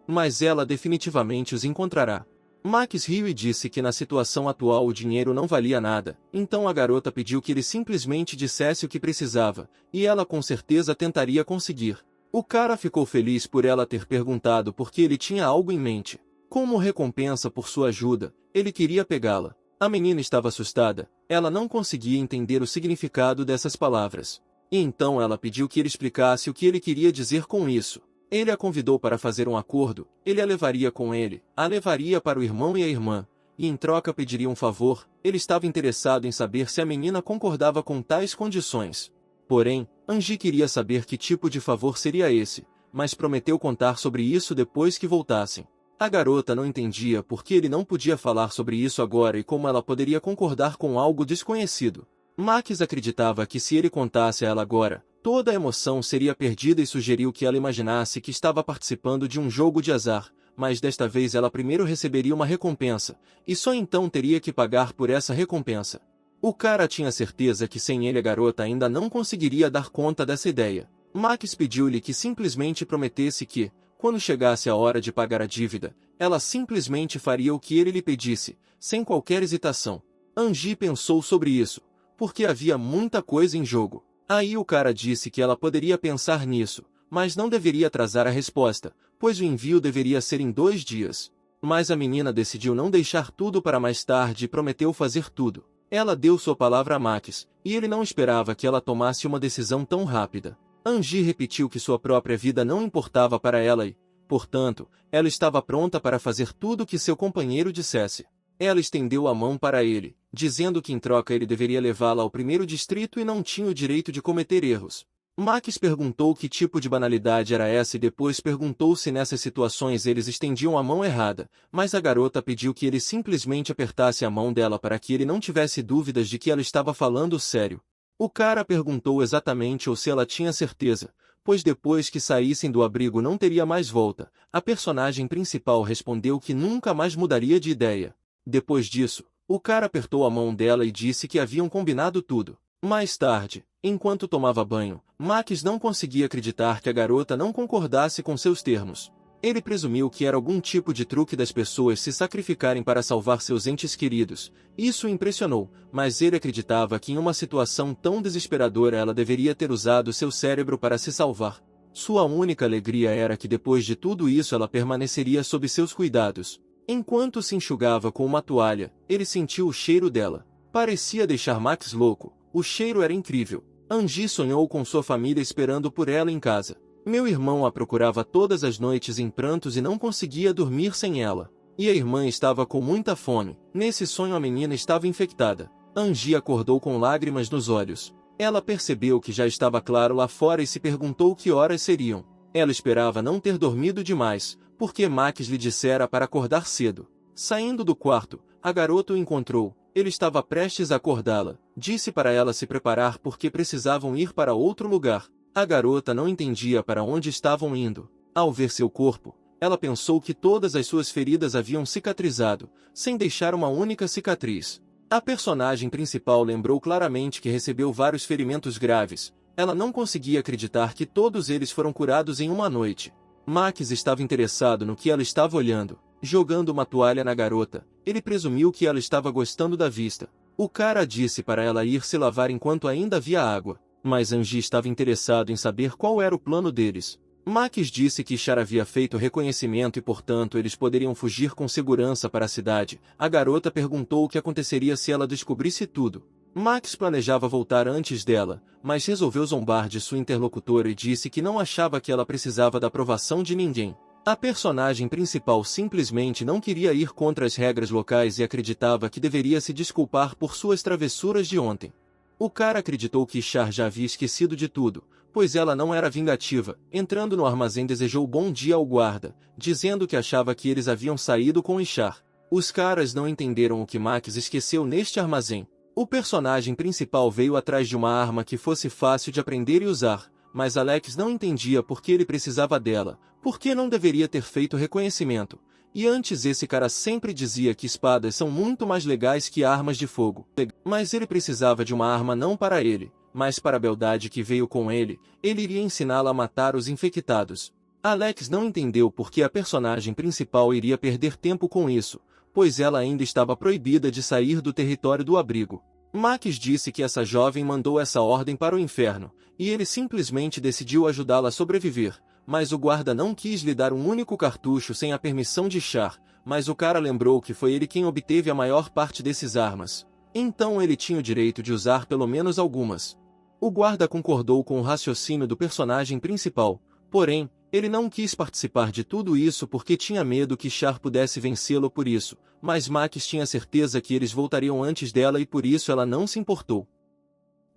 Mas ela definitivamente os encontrará. Max riu e disse que na situação atual o dinheiro não valia nada, então a garota pediu que ele simplesmente dissesse o que precisava, e ela com certeza tentaria conseguir. O cara ficou feliz por ela ter perguntado porque ele tinha algo em mente. Como recompensa por sua ajuda, ele queria pegá-la. A menina estava assustada, ela não conseguia entender o significado dessas palavras. E então ela pediu que ele explicasse o que ele queria dizer com isso. Ele a convidou para fazer um acordo, ele a levaria com ele, a levaria para o irmão e a irmã, e em troca pediria um favor. Ele estava interessado em saber se a menina concordava com tais condições. Porém, Angie queria saber que tipo de favor seria esse, mas prometeu contar sobre isso depois que voltassem. A garota não entendia por que ele não podia falar sobre isso agora e como ela poderia concordar com algo desconhecido. Max acreditava que se ele contasse a ela agora, Toda a emoção seria perdida e sugeriu que ela imaginasse que estava participando de um jogo de azar, mas desta vez ela primeiro receberia uma recompensa, e só então teria que pagar por essa recompensa. O cara tinha certeza que sem ele a garota ainda não conseguiria dar conta dessa ideia. Max pediu-lhe que simplesmente prometesse que, quando chegasse a hora de pagar a dívida, ela simplesmente faria o que ele lhe pedisse, sem qualquer hesitação. Angie pensou sobre isso, porque havia muita coisa em jogo. Aí o cara disse que ela poderia pensar nisso, mas não deveria atrasar a resposta, pois o envio deveria ser em 2 dias. Mas a menina decidiu não deixar tudo para mais tarde e prometeu fazer tudo. Ela deu sua palavra a Max, e ele não esperava que ela tomasse uma decisão tão rápida. Angie repetiu que sua própria vida não importava para ela e, portanto, ela estava pronta para fazer tudo o que seu companheiro dissesse. Ela estendeu a mão para ele, dizendo que em troca ele deveria levá-la ao primeiro distrito e não tinha o direito de cometer erros. Max perguntou que tipo de banalidade era essa e depois perguntou se nessas situações eles estendiam a mão errada, mas a garota pediu que ele simplesmente apertasse a mão dela para que ele não tivesse dúvidas de que ela estava falando sério. O cara perguntou exatamente ou se ela tinha certeza, pois depois que saíssem do abrigo não teria mais volta. A personagem principal respondeu que nunca mais mudaria de ideia. Depois disso, o cara apertou a mão dela e disse que haviam combinado tudo. Mais tarde, enquanto tomava banho, Max não conseguia acreditar que a garota não concordasse com seus termos. Ele presumiu que era algum tipo de truque das pessoas se sacrificarem para salvar seus entes queridos. Isso o impressionou, mas ele acreditava que em uma situação tão desesperadora ela deveria ter usado seu cérebro para se salvar. Sua única alegria era que depois de tudo isso ela permaneceria sob seus cuidados. Enquanto se enxugava com uma toalha, ele sentiu o cheiro dela. Parecia deixar Max louco. O cheiro era incrível. Angie sonhou com sua família esperando por ela em casa. Meu irmão a procurava todas as noites em prantos e não conseguia dormir sem ela. E a irmã estava com muita fome. Nesse sonho a menina estava infectada. Angie acordou com lágrimas nos olhos. Ela percebeu que já estava claro lá fora e se perguntou que horas seriam. Ela esperava não ter dormido demais, porque Max lhe dissera para acordar cedo. Saindo do quarto, a garota o encontrou. Ele estava prestes a acordá-la. Disse para ela se preparar porque precisavam ir para outro lugar. A garota não entendia para onde estavam indo. Ao ver seu corpo, ela pensou que todas as suas feridas haviam cicatrizado, sem deixar uma única cicatriz. A personagem principal lembrou claramente que recebeu vários ferimentos graves. Ela não conseguia acreditar que todos eles foram curados em uma noite. Max estava interessado no que ela estava olhando, jogando uma toalha na garota. Ele presumiu que ela estava gostando da vista. O cara disse para ela ir se lavar enquanto ainda havia água, mas Angie estava interessado em saber qual era o plano deles. Max disse que Char havia feito reconhecimento e portanto eles poderiam fugir com segurança para a cidade. A garota perguntou o que aconteceria se ela descobrisse tudo. Max planejava voltar antes dela, mas resolveu zombar de sua interlocutora e disse que não achava que ela precisava da aprovação de ninguém. A personagem principal simplesmente não queria ir contra as regras locais e acreditava que deveria se desculpar por suas travessuras de ontem. O cara acreditou que Char já havia esquecido de tudo, pois ela não era vingativa. Entrando no armazém desejou bom dia ao guarda, dizendo que achava que eles haviam saído com Char. Os caras não entenderam o que Max esqueceu neste armazém. O personagem principal veio atrás de uma arma que fosse fácil de aprender e usar, mas Alex não entendia por que ele precisava dela, por que não deveria ter feito reconhecimento. E antes esse cara sempre dizia que espadas são muito mais legais que armas de fogo. Mas ele precisava de uma arma não para ele, mas para a beldade que veio com ele. Ele iria ensiná-la a matar os infectados. Alex não entendeu por que a personagem principal iria perder tempo com isso, pois ela ainda estava proibida de sair do território do abrigo. Max disse que essa jovem mandou essa ordem para o inferno, e ele simplesmente decidiu ajudá-la a sobreviver. Mas o guarda não quis lhe dar um único cartucho sem a permissão de Char, mas o cara lembrou que foi ele quem obteve a maior parte desses armas. Então ele tinha o direito de usar pelo menos algumas. O guarda concordou com o raciocínio do personagem principal, porém, ele não quis participar de tudo isso porque tinha medo que Char pudesse vencê-lo por isso, mas Max tinha certeza que eles voltariam antes dela e por isso ela não se importou.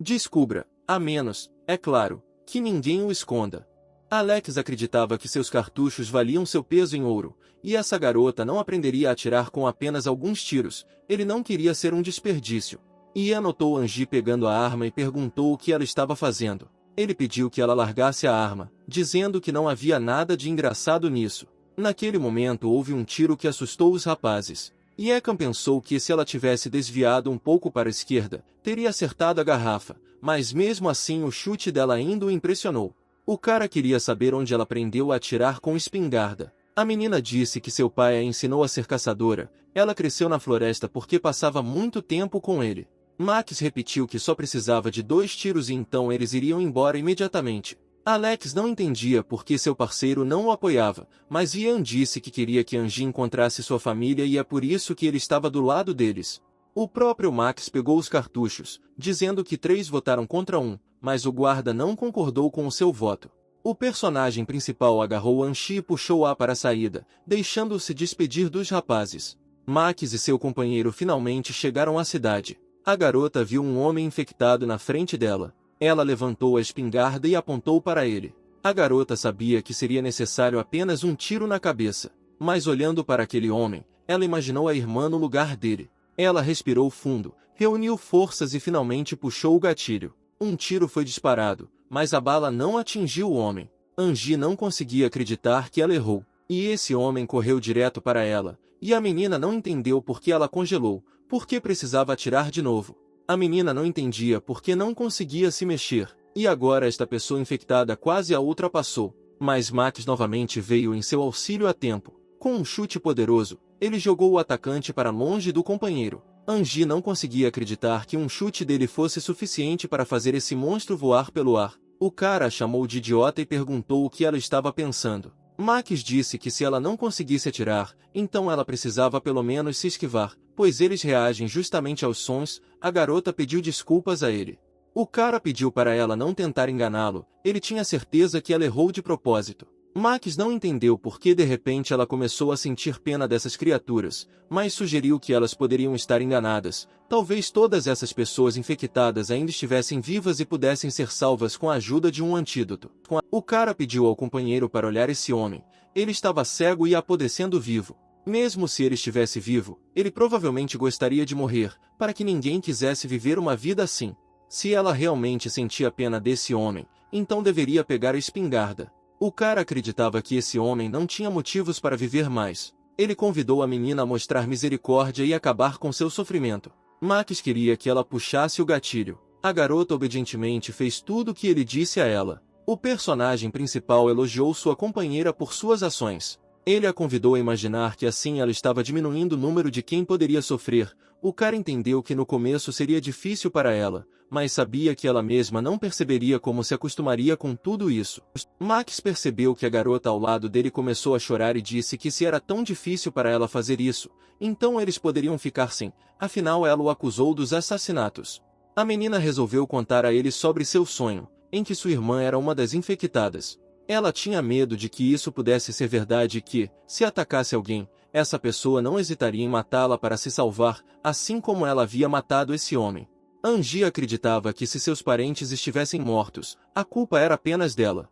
Descubra, a menos, é claro, que ninguém o esconda. Alex acreditava que seus cartuchos valiam seu peso em ouro, e essa garota não aprenderia a atirar com apenas alguns tiros. Ele não queria ser um desperdício. E anotou Angie pegando a arma e perguntou o que ela estava fazendo. Ele pediu que ela largasse a arma, dizendo que não havia nada de engraçado nisso. Naquele momento houve um tiro que assustou os rapazes. E Ekam pensou que se ela tivesse desviado um pouco para a esquerda, teria acertado a garrafa, mas mesmo assim o chute dela ainda o impressionou. O cara queria saber onde ela aprendeu a atirar com espingarda. A menina disse que seu pai a ensinou a ser caçadora. Ela cresceu na floresta porque passava muito tempo com ele. Max repetiu que só precisava de 2 tiros e então eles iriam embora imediatamente. Alex não entendia por que seu parceiro não o apoiava, mas Ian disse que queria que Angie encontrasse sua família e é por isso que ele estava do lado deles. O próprio Max pegou os cartuchos, dizendo que 3 votaram contra 1, mas o guarda não concordou com o seu voto. O personagem principal agarrou Angie e puxou-a para a saída, deixando-se despedir dos rapazes. Max e seu companheiro finalmente chegaram à cidade. A garota viu um homem infectado na frente dela. Ela levantou a espingarda e apontou para ele. A garota sabia que seria necessário apenas um tiro na cabeça. Mas olhando para aquele homem, ela imaginou a irmã no lugar dele. Ela respirou fundo, reuniu forças e finalmente puxou o gatilho. Um tiro foi disparado, mas a bala não atingiu o homem. Angie não conseguia acreditar que ela errou. E esse homem correu direto para ela, e a menina não entendeu por que ela congelou, por que precisava atirar de novo. A menina não entendia por que não conseguia se mexer, e agora esta pessoa infectada quase a ultrapassou. Mas Max novamente veio em seu auxílio a tempo. Com um chute poderoso, ele jogou o atacante para longe do companheiro. Angie não conseguia acreditar que um chute dele fosse suficiente para fazer esse monstro voar pelo ar. O cara a chamou de idiota e perguntou o que ela estava pensando. Max disse que se ela não conseguisse atirar, então ela precisava pelo menos se esquivar, pois eles reagem justamente aos sons. A garota pediu desculpas a ele. O cara pediu para ela não tentar enganá-lo, ele tinha certeza que ela errou de propósito. Max não entendeu por que de repente ela começou a sentir pena dessas criaturas, mas sugeriu que elas poderiam estar enganadas. Talvez todas essas pessoas infectadas ainda estivessem vivas e pudessem ser salvas com a ajuda de um antídoto. O cara pediu ao companheiro para olhar esse homem. Ele estava cego e apodrecendo vivo. Mesmo se ele estivesse vivo, ele provavelmente gostaria de morrer, para que ninguém quisesse viver uma vida assim. Se ela realmente sentia pena desse homem, então deveria pegar a espingarda. O cara acreditava que esse homem não tinha motivos para viver mais. Ele convidou a menina a mostrar misericórdia e acabar com seu sofrimento. Max queria que ela puxasse o gatilho. A garota obedientemente fez tudo o que ele disse a ela. O personagem principal elogiou sua companheira por suas ações. Ele a convidou a imaginar que assim ela estava diminuindo o número de quem poderia sofrer. O cara entendeu que no começo seria difícil para ela, mas sabia que ela mesma não perceberia como se acostumaria com tudo isso. Max percebeu que a garota ao lado dele começou a chorar e disse que se era tão difícil para ela fazer isso, então eles poderiam ficar sem, afinal ela o acusou dos assassinatos. A menina resolveu contar a ele sobre seu sonho, em que sua irmã era uma das infectadas. Ela tinha medo de que isso pudesse ser verdade e que, se atacasse alguém, essa pessoa não hesitaria em matá-la para se salvar, assim como ela havia matado esse homem. Angie acreditava que se seus parentes estivessem mortos, a culpa era apenas dela.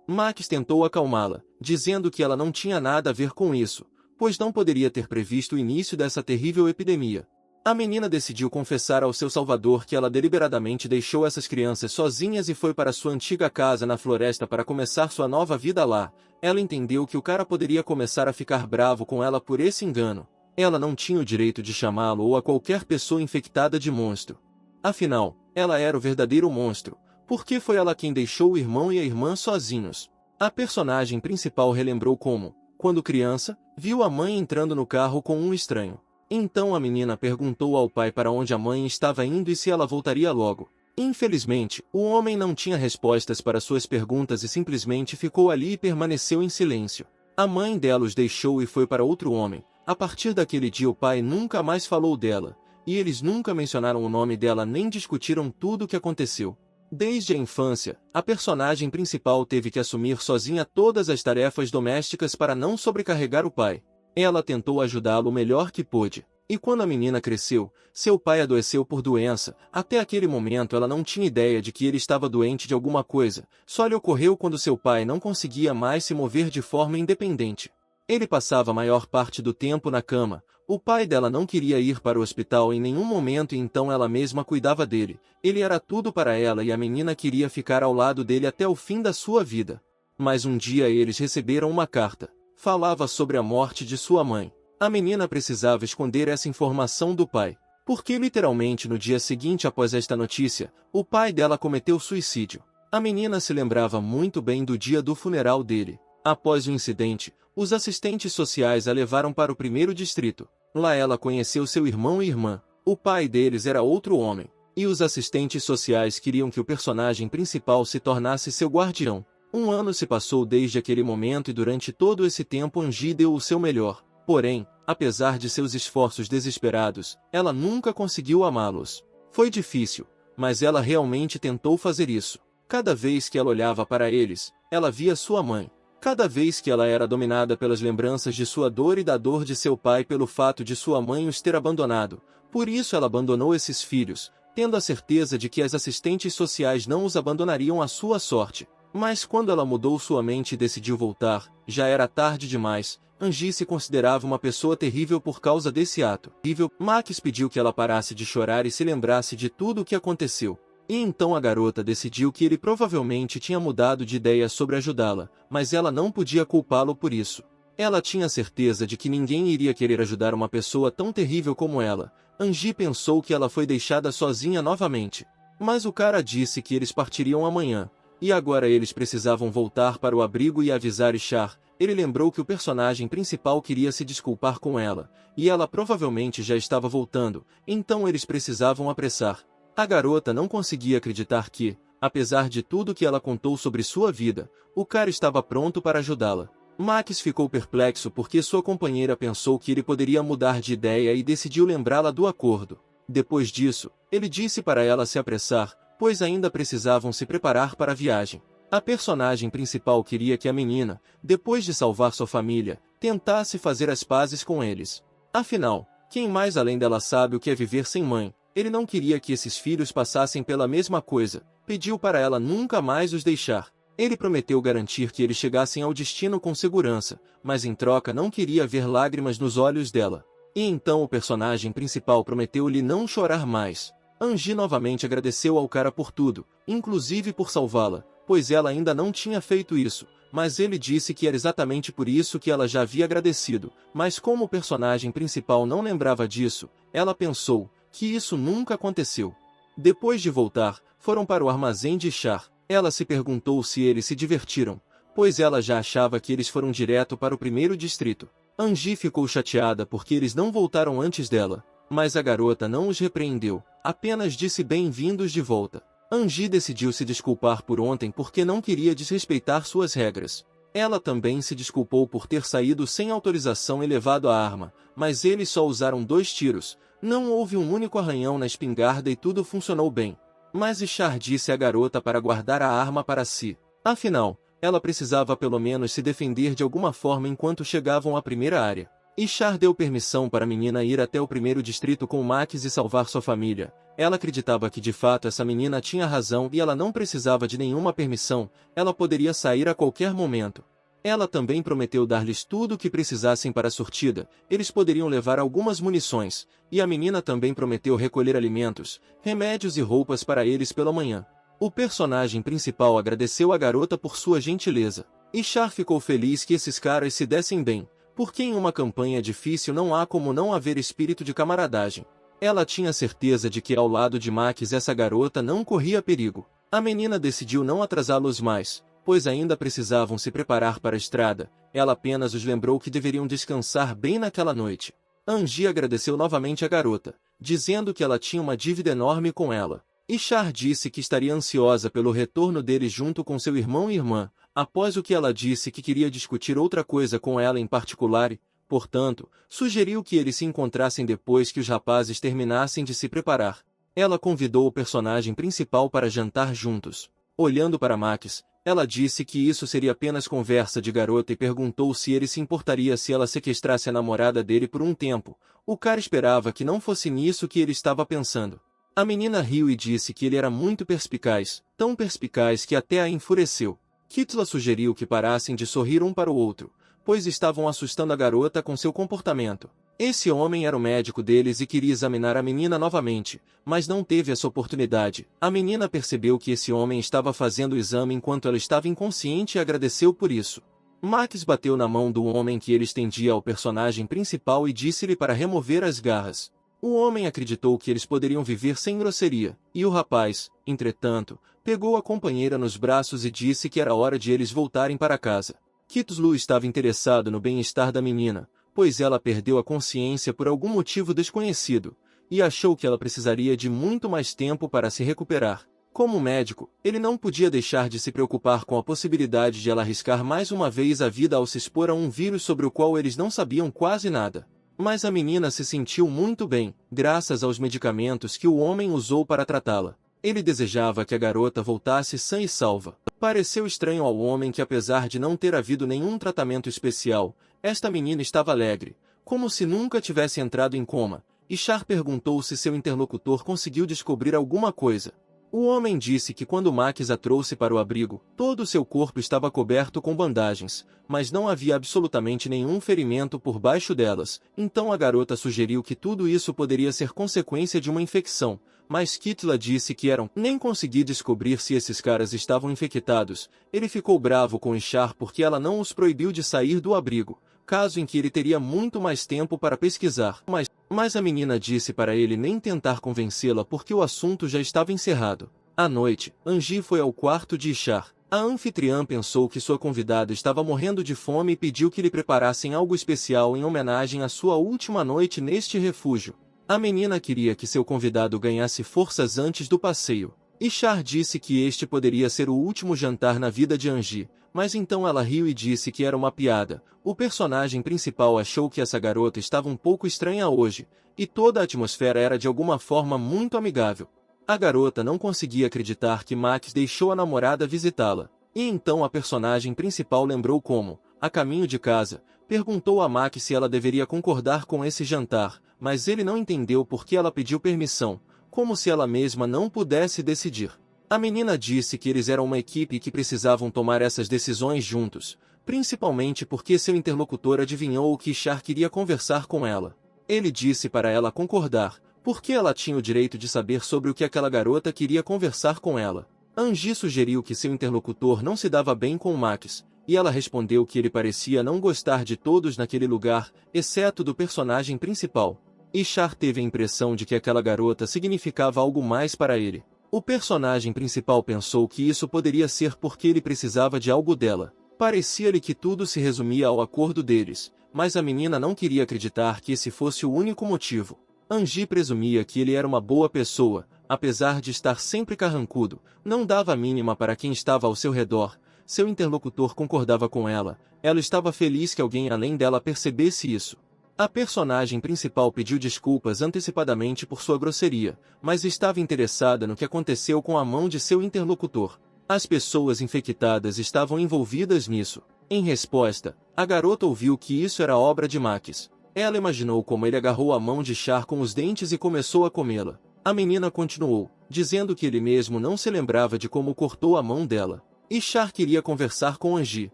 Max tentou acalmá-la, dizendo que ela não tinha nada a ver com isso, pois não poderia ter previsto o início dessa terrível epidemia. A menina decidiu confessar ao seu salvador que ela deliberadamente deixou essas crianças sozinhas e foi para sua antiga casa na floresta para começar sua nova vida lá. Ela entendeu que o cara poderia começar a ficar bravo com ela por esse engano. Ela não tinha o direito de chamá-lo ou a qualquer pessoa infectada de monstro. Afinal, ela era o verdadeiro monstro, porque foi ela quem deixou o irmão e a irmã sozinhos. A personagem principal relembrou como, quando criança, viu a mãe entrando no carro com um estranho. Então a menina perguntou ao pai para onde a mãe estava indo e se ela voltaria logo. Infelizmente, o homem não tinha respostas para suas perguntas e simplesmente ficou ali e permaneceu em silêncio. A mãe dela os deixou e foi para outro homem. A partir daquele dia o pai nunca mais falou dela, e eles nunca mencionaram o nome dela nem discutiram tudo o que aconteceu. Desde a infância, a personagem principal teve que assumir sozinha todas as tarefas domésticas para não sobrecarregar o pai. Ela tentou ajudá-lo o melhor que pôde. E quando a menina cresceu, seu pai adoeceu por doença. Até aquele momento ela não tinha ideia de que ele estava doente de alguma coisa. Só lhe ocorreu quando seu pai não conseguia mais se mover de forma independente. Ele passava a maior parte do tempo na cama, O pai dela não queria ir para o hospital em nenhum momento e então ela mesma cuidava dele. Ele era tudo para ela e a menina queria ficar ao lado dele até o fim da sua vida. Mas um dia eles receberam uma carta. Falava sobre a morte de sua mãe. A menina precisava esconder essa informação do pai, porque literalmente no dia seguinte após esta notícia, o pai dela cometeu suicídio. A menina se lembrava muito bem do dia do funeral dele. Após o incidente, os assistentes sociais a levaram para o primeiro distrito. Lá ela conheceu seu irmão e irmã. O pai deles era outro homem, e os assistentes sociais queriam que o personagem principal se tornasse seu guardião. Um ano se passou desde aquele momento e durante todo esse tempo Angie deu o seu melhor. Porém, apesar de seus esforços desesperados, ela nunca conseguiu amá-los. Foi difícil, mas ela realmente tentou fazer isso. Cada vez que ela olhava para eles, ela via sua mãe. Cada vez que ela era dominada pelas lembranças de sua dor e da dor de seu pai pelo fato de sua mãe os ter abandonado. Por isso ela abandonou esses filhos, tendo a certeza de que as assistentes sociais não os abandonariam à sua sorte. Mas quando ela mudou sua mente e decidiu voltar, já era tarde demais. Angie se considerava uma pessoa terrível por causa desse ato. Max pediu que ela parasse de chorar e se lembrasse de tudo o que aconteceu. E então a garota decidiu que ele provavelmente tinha mudado de ideia sobre ajudá-la, mas ela não podia culpá-lo por isso. Ela tinha certeza de que ninguém iria querer ajudar uma pessoa tão terrível como ela. Angie pensou que ela foi deixada sozinha novamente. Mas o cara disse que eles partiriam amanhã, e agora eles precisavam voltar para o abrigo e avisar Ishar. Ele lembrou que o personagem principal queria se desculpar com ela, e ela provavelmente já estava voltando, então eles precisavam apressar. A garota não conseguia acreditar que, apesar de tudo que ela contou sobre sua vida, o cara estava pronto para ajudá-la. Max ficou perplexo porque sua companheira pensou que ele poderia mudar de ideia e decidiu lembrá-la do acordo. Depois disso, ele disse para ela se apressar, pois ainda precisavam se preparar para a viagem. A personagem principal queria que a menina, depois de salvar sua família, tentasse fazer as pazes com eles. Afinal, quem mais além dela sabe o que é viver sem mãe? Ele não queria que esses filhos passassem pela mesma coisa, pediu para ela nunca mais os deixar. Ele prometeu garantir que eles chegassem ao destino com segurança, mas em troca não queria ver lágrimas nos olhos dela. E então o personagem principal prometeu-lhe não chorar mais. Angie novamente agradeceu ao cara por tudo, inclusive por salvá-la, pois ela ainda não tinha feito isso, mas ele disse que era exatamente por isso que ela já havia agradecido, mas como o personagem principal não lembrava disso, ela pensou que isso nunca aconteceu. Depois de voltar, foram para o armazém de Ishar. Ela se perguntou se eles se divertiram, pois ela já achava que eles foram direto para o primeiro distrito. Angie ficou chateada porque eles não voltaram antes dela, mas a garota não os repreendeu, apenas disse bem-vindos de volta. Angie decidiu se desculpar por ontem porque não queria desrespeitar suas regras. Ela também se desculpou por ter saído sem autorização e levado a arma, mas eles só usaram 2 tiros. Não houve um único arranhão na espingarda e tudo funcionou bem. Mas Ishar disse à garota para guardar a arma para si. Afinal, ela precisava pelo menos se defender de alguma forma enquanto chegavam à primeira área. Ishar deu permissão para a menina ir até o primeiro distrito com Max e salvar sua família. Ela acreditava que de fato essa menina tinha razão e ela não precisava de nenhuma permissão, ela poderia sair a qualquer momento. Ela também prometeu dar-lhes tudo o que precisassem para a surtida, eles poderiam levar algumas munições, e a menina também prometeu recolher alimentos, remédios e roupas para eles pela manhã. O personagem principal agradeceu a garota por sua gentileza. Ishar ficou feliz que esses caras se dessem bem, porque em uma campanha difícil não há como não haver espírito de camaradagem. Ela tinha certeza de que ao lado de Max essa garota não corria perigo. A menina decidiu não atrasá-los mais, pois ainda precisavam se preparar para a estrada. Ela apenas os lembrou que deveriam descansar bem naquela noite. Angie agradeceu novamente a garota, dizendo que ela tinha uma dívida enorme com ela. Ishar disse que estaria ansiosa pelo retorno dele junto com seu irmão e irmã, após o que ela disse que queria discutir outra coisa com ela em particular e, portanto, sugeriu que eles se encontrassem depois que os rapazes terminassem de se preparar. Ela convidou o personagem principal para jantar juntos. Olhando para Max, ela disse que isso seria apenas conversa de garota e perguntou se ele se importaria se ela sequestrasse a namorada dele por um tempo. O cara esperava que não fosse nisso que ele estava pensando. A menina riu e disse que ele era muito perspicaz, tão perspicaz que até a enfureceu. Kitla sugeriu que parassem de sorrir um para o outro, pois estavam assustando a garota com seu comportamento. Esse homem era o médico deles e queria examinar a menina novamente, mas não teve essa oportunidade. A menina percebeu que esse homem estava fazendo o exame enquanto ela estava inconsciente e agradeceu por isso. Max bateu na mão do homem que ele estendia ao personagem principal e disse-lhe para remover as garras. O homem acreditou que eles poderiam viver sem grosseria, e o rapaz, entretanto, pegou a companheira nos braços e disse que era hora de eles voltarem para casa. Kitsu estava interessado no bem-estar da menina, pois ela perdeu a consciência por algum motivo desconhecido, e achou que ela precisaria de muito mais tempo para se recuperar. Como médico, ele não podia deixar de se preocupar com a possibilidade de ela arriscar mais uma vez a vida ao se expor a um vírus sobre o qual eles não sabiam quase nada. Mas a menina se sentiu muito bem, graças aos medicamentos que o homem usou para tratá-la. Ele desejava que a garota voltasse sã e salva. Pareceu estranho ao homem que, apesar de não ter havido nenhum tratamento especial, esta menina estava alegre, como se nunca tivesse entrado em coma, e Char perguntou se seu interlocutor conseguiu descobrir alguma coisa. O homem disse que quando Max a trouxe para o abrigo, todo o seu corpo estava coberto com bandagens, mas não havia absolutamente nenhum ferimento por baixo delas, então a garota sugeriu que tudo isso poderia ser consequência de uma infecção, mas Kitla disse que eram. Nem consegui descobrir se esses caras estavam infectados. Ele ficou bravo com Ishar porque ela não os proibiu de sair do abrigo, caso em que ele teria muito mais tempo para pesquisar. Mas a menina disse para ele nem tentar convencê-la porque o assunto já estava encerrado. À noite, Angie foi ao quarto de Ishar. A anfitriã pensou que sua convidada estava morrendo de fome e pediu que lhe preparassem algo especial em homenagem à sua última noite neste refúgio. A menina queria que seu convidado ganhasse forças antes do passeio. Ishar disse que este poderia ser o último jantar na vida de Angie, mas então ela riu e disse que era uma piada. O personagem principal achou que essa garota estava um pouco estranha hoje, e toda a atmosfera era de alguma forma muito amigável. A garota não conseguia acreditar que Max deixou a namorada visitá-la, e então a personagem principal lembrou como, a caminho de casa, perguntou a Max se ela deveria concordar com esse jantar, mas ele não entendeu por que ela pediu permissão, como se ela mesma não pudesse decidir. A menina disse que eles eram uma equipe e que precisavam tomar essas decisões juntos, principalmente porque seu interlocutor adivinhou que Char queria conversar com ela. Ele disse para ela concordar, porque ela tinha o direito de saber sobre o que aquela garota queria conversar com ela. Angie sugeriu que seu interlocutor não se dava bem com Max, e ela respondeu que ele parecia não gostar de todos naquele lugar, exceto do personagem principal. E Char teve a impressão de que aquela garota significava algo mais para ele. O personagem principal pensou que isso poderia ser porque ele precisava de algo dela. Parecia-lhe que tudo se resumia ao acordo deles, mas a menina não queria acreditar que esse fosse o único motivo. Angie presumia que ele era uma boa pessoa, apesar de estar sempre carrancudo, não dava a mínima para quem estava ao seu redor. Seu interlocutor concordava com ela, ela estava feliz que alguém além dela percebesse isso. A personagem principal pediu desculpas antecipadamente por sua grosseria, mas estava interessada no que aconteceu com a mão de seu interlocutor. As pessoas infectadas estavam envolvidas nisso. Em resposta, a garota ouviu que isso era obra de Max. Ela imaginou como ele agarrou a mão de Char com os dentes e começou a comê-la. A menina continuou, dizendo que ele mesmo não se lembrava de como cortou a mão dela. E Char queria conversar com Angie,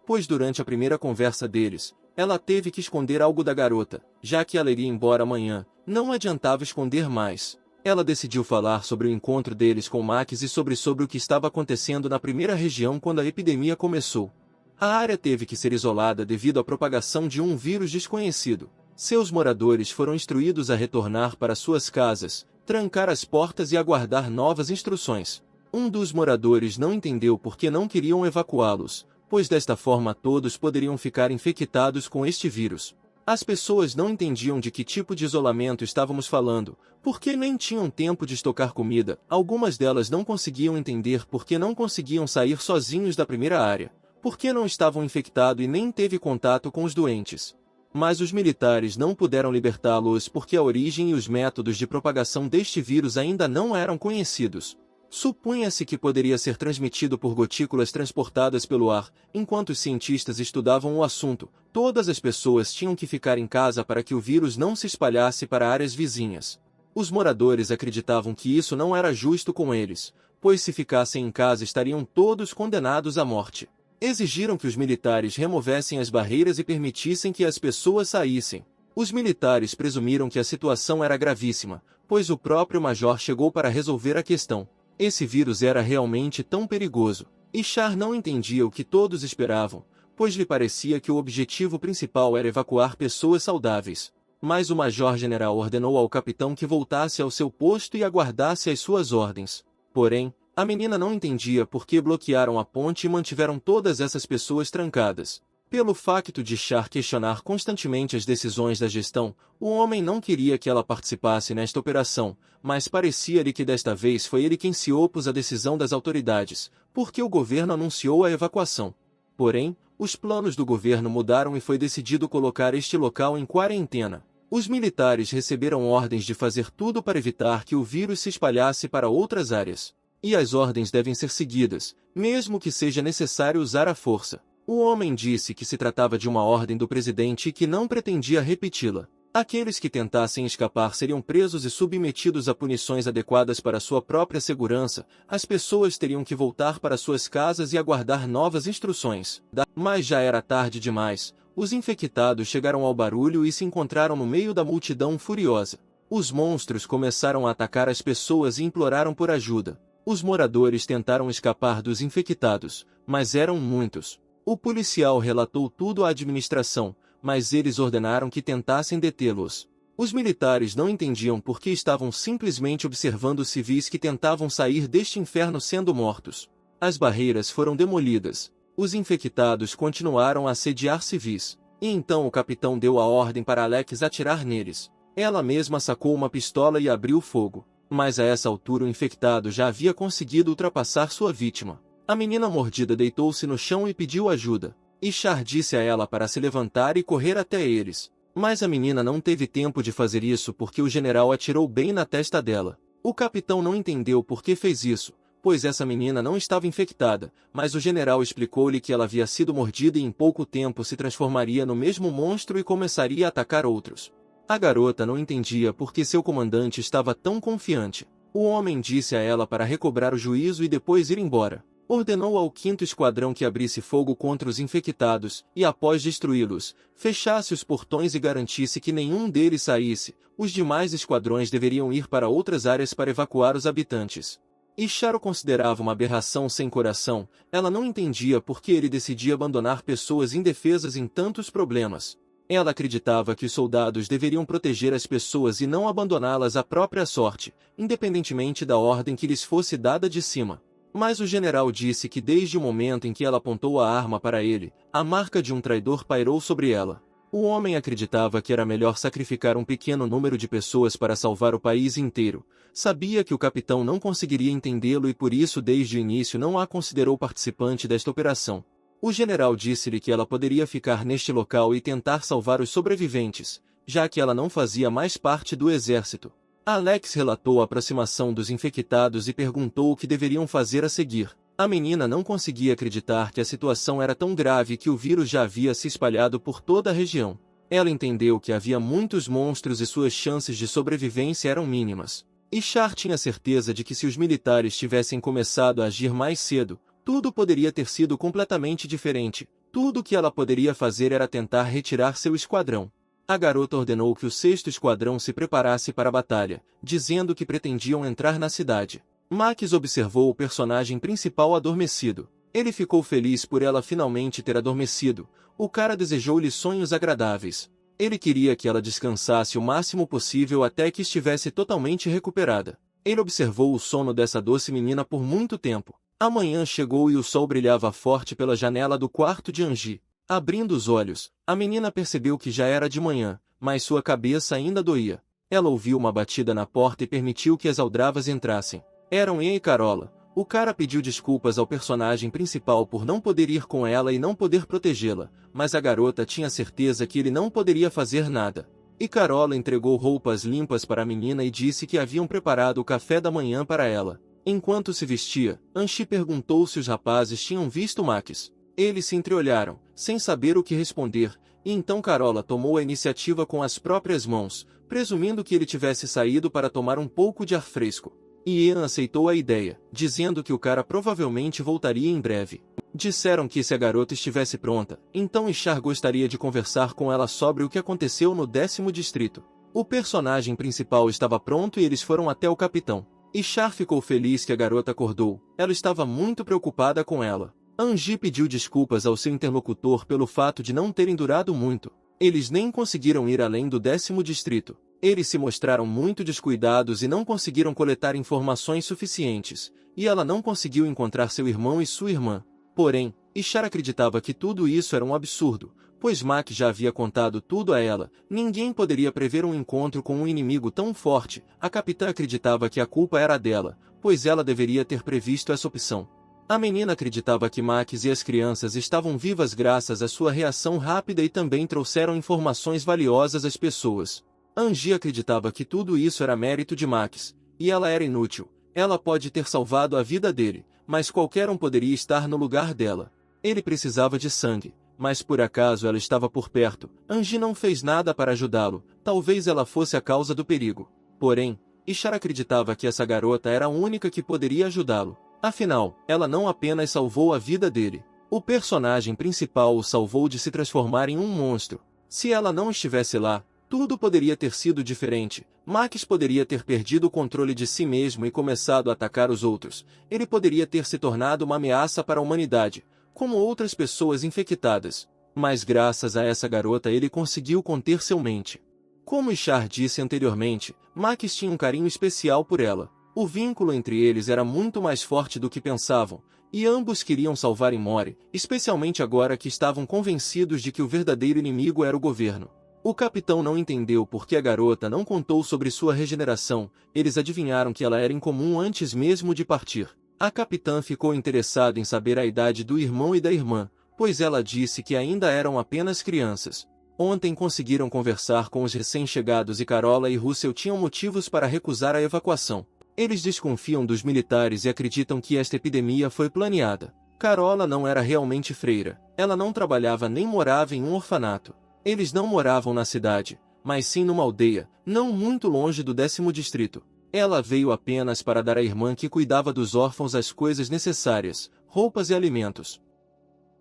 pois durante a primeira conversa deles, ela teve que esconder algo da garota, já que ela iria embora amanhã, não adiantava esconder mais. Ela decidiu falar sobre o encontro deles com Max e sobre o que estava acontecendo na primeira região quando a epidemia começou. A área teve que ser isolada devido à propagação de um vírus desconhecido. Seus moradores foram instruídos a retornar para suas casas, trancar as portas e aguardar novas instruções. Um dos moradores não entendeu por que não queriam evacuá-los, pois desta forma todos poderiam ficar infectados com este vírus. As pessoas não entendiam de que tipo de isolamento estávamos falando, porque nem tinham tempo de estocar comida. Algumas delas não conseguiam entender por que não conseguiam sair sozinhos da primeira área, porque não estavam infectados e nem teve contato com os doentes. Mas os militares não puderam libertá-los porque a origem e os métodos de propagação deste vírus ainda não eram conhecidos. Supunha-se que poderia ser transmitido por gotículas transportadas pelo ar. Enquanto os cientistas estudavam o assunto, todas as pessoas tinham que ficar em casa para que o vírus não se espalhasse para áreas vizinhas. Os moradores acreditavam que isso não era justo com eles, pois se ficassem em casa estariam todos condenados à morte. Exigiram que os militares removessem as barreiras e permitissem que as pessoas saíssem. Os militares presumiram que a situação era gravíssima, pois o próprio major chegou para resolver a questão. Esse vírus era realmente tão perigoso. E Char não entendia o que todos esperavam, pois lhe parecia que o objetivo principal era evacuar pessoas saudáveis. Mas o major-general ordenou ao capitão que voltasse ao seu posto e aguardasse as suas ordens. Porém, a menina não entendia por que bloquearam a ponte e mantiveram todas essas pessoas trancadas. Pelo facto de Char questionar constantemente as decisões da gestão, o homem não queria que ela participasse nesta operação, mas parecia-lhe que desta vez foi ele quem se opôs à decisão das autoridades, porque o governo anunciou a evacuação. Porém, os planos do governo mudaram e foi decidido colocar este local em quarentena. Os militares receberam ordens de fazer tudo para evitar que o vírus se espalhasse para outras áreas. E as ordens devem ser seguidas, mesmo que seja necessário usar a força. O homem disse que se tratava de uma ordem do presidente e que não pretendia repeti-la. Aqueles que tentassem escapar seriam presos e submetidos a punições adequadas para sua própria segurança. As pessoas teriam que voltar para suas casas e aguardar novas instruções. Mas já era tarde demais. Os infectados chegaram ao barulho e se encontraram no meio da multidão furiosa. Os monstros começaram a atacar as pessoas e imploraram por ajuda. Os moradores tentaram escapar dos infectados, mas eram muitos. O policial relatou tudo à administração, mas eles ordenaram que tentassem detê-los. Os militares não entendiam por que estavam simplesmente observando os civis que tentavam sair deste inferno sendo mortos. As barreiras foram demolidas. Os infectados continuaram a assediar civis. E então o capitão deu a ordem para Alex atirar neles. Ela mesma sacou uma pistola e abriu fogo. Mas a essa altura o infectado já havia conseguido ultrapassar sua vítima. A menina mordida deitou-se no chão e pediu ajuda. E Char disse a ela para se levantar e correr até eles. Mas a menina não teve tempo de fazer isso porque o general atirou bem na testa dela. O capitão não entendeu por que fez isso, pois essa menina não estava infectada, mas o general explicou-lhe que ela havia sido mordida e em pouco tempo se transformaria no mesmo monstro e começaria a atacar outros. A garota não entendia por que seu comandante estava tão confiante. O homem disse a ela para recobrar o juízo e depois ir embora. Ordenou ao 5º Esquadrão que abrisse fogo contra os infectados, e após destruí-los, fechasse os portões e garantisse que nenhum deles saísse. Os demais esquadrões deveriam ir para outras áreas para evacuar os habitantes. E Char o considerava uma aberração sem coração. Ela não entendia por que ele decidia abandonar pessoas indefesas em tantos problemas. Ela acreditava que os soldados deveriam proteger as pessoas e não abandoná-las à própria sorte, independentemente da ordem que lhes fosse dada de cima. Mas o general disse que desde o momento em que ela apontou a arma para ele, a marca de um traidor pairou sobre ela. O homem acreditava que era melhor sacrificar um pequeno número de pessoas para salvar o país inteiro. Sabia que o capitão não conseguiria entendê-lo e por isso desde o início não a considerou participante desta operação. O general disse-lhe que ela poderia ficar neste local e tentar salvar os sobreviventes, já que ela não fazia mais parte do exército. Alex relatou a aproximação dos infectados e perguntou o que deveriam fazer a seguir. A menina não conseguia acreditar que a situação era tão grave que o vírus já havia se espalhado por toda a região. Ela entendeu que havia muitos monstros e suas chances de sobrevivência eram mínimas. E Char tinha certeza de que se os militares tivessem começado a agir mais cedo, tudo poderia ter sido completamente diferente. Tudo o que ela poderia fazer era tentar retirar seu esquadrão. A garota ordenou que o 6º Esquadrão se preparasse para a batalha, dizendo que pretendiam entrar na cidade. Max observou o personagem principal adormecido. Ele ficou feliz por ela finalmente ter adormecido. O cara desejou-lhe sonhos agradáveis. Ele queria que ela descansasse o máximo possível até que estivesse totalmente recuperada. Ele observou o sono dessa doce menina por muito tempo. A manhã chegou e o sol brilhava forte pela janela do quarto de Angie. Abrindo os olhos, a menina percebeu que já era de manhã, mas sua cabeça ainda doía. Ela ouviu uma batida na porta e permitiu que as aldrabas entrassem. Eram Ian e Carola. O cara pediu desculpas ao personagem principal por não poder ir com ela e não poder protegê-la, mas a garota tinha certeza que ele não poderia fazer nada. E Carola entregou roupas limpas para a menina e disse que haviam preparado o café da manhã para ela. Enquanto se vestia, Angie perguntou se os rapazes tinham visto Max. Eles se entreolharam, sem saber o que responder, e então Carola tomou a iniciativa com as próprias mãos, presumindo que ele tivesse saído para tomar um pouco de ar fresco. E Ian aceitou a ideia, dizendo que o cara provavelmente voltaria em breve. Disseram que se a garota estivesse pronta, então Ishar gostaria de conversar com ela sobre o que aconteceu no 10º distrito. O personagem principal estava pronto e eles foram até o capitão. Ishar ficou feliz que a garota acordou, ela estava muito preocupada com ela. Angie pediu desculpas ao seu interlocutor pelo fato de não terem durado muito. Eles nem conseguiram ir além do 10º distrito. Eles se mostraram muito descuidados e não conseguiram coletar informações suficientes, e ela não conseguiu encontrar seu irmão e sua irmã. Porém, Ishar acreditava que tudo isso era um absurdo, pois Mac já havia contado tudo a ela. Ninguém poderia prever um encontro com um inimigo tão forte. A capitã acreditava que a culpa era dela, pois ela deveria ter previsto essa opção. A menina acreditava que Max e as crianças estavam vivas graças à sua reação rápida e também trouxeram informações valiosas às pessoas. Angie acreditava que tudo isso era mérito de Max, e ela era inútil. Ela pode ter salvado a vida dele, mas qualquer um poderia estar no lugar dela. Ele precisava de sangue, mas por acaso ela estava por perto. Angie não fez nada para ajudá-lo, talvez ela fosse a causa do perigo. Porém, Ishar acreditava que essa garota era a única que poderia ajudá-lo. Afinal, ela não apenas salvou a vida dele. O personagem principal o salvou de se transformar em um monstro. Se ela não estivesse lá, tudo poderia ter sido diferente. Max poderia ter perdido o controle de si mesmo e começado a atacar os outros. Ele poderia ter se tornado uma ameaça para a humanidade, como outras pessoas infectadas. Mas graças a essa garota ele conseguiu conter seu mente. Como Ishar disse anteriormente, Max tinha um carinho especial por ela. O vínculo entre eles era muito mais forte do que pensavam, e ambos queriam salvar Imori, especialmente agora que estavam convencidos de que o verdadeiro inimigo era o governo. O capitão não entendeu por que a garota não contou sobre sua regeneração. Eles adivinharam que ela era incomum antes mesmo de partir. A capitã ficou interessada em saber a idade do irmão e da irmã, pois ela disse que ainda eram apenas crianças. Ontem conseguiram conversar com os recém-chegados e Carola e Russell tinham motivos para recusar a evacuação. Eles desconfiam dos militares e acreditam que esta epidemia foi planeada. Carola não era realmente freira. Ela não trabalhava nem morava em um orfanato. Eles não moravam na cidade, mas sim numa aldeia, não muito longe do 10º distrito. Ela veio apenas para dar à irmã que cuidava dos órfãos as coisas necessárias, roupas e alimentos.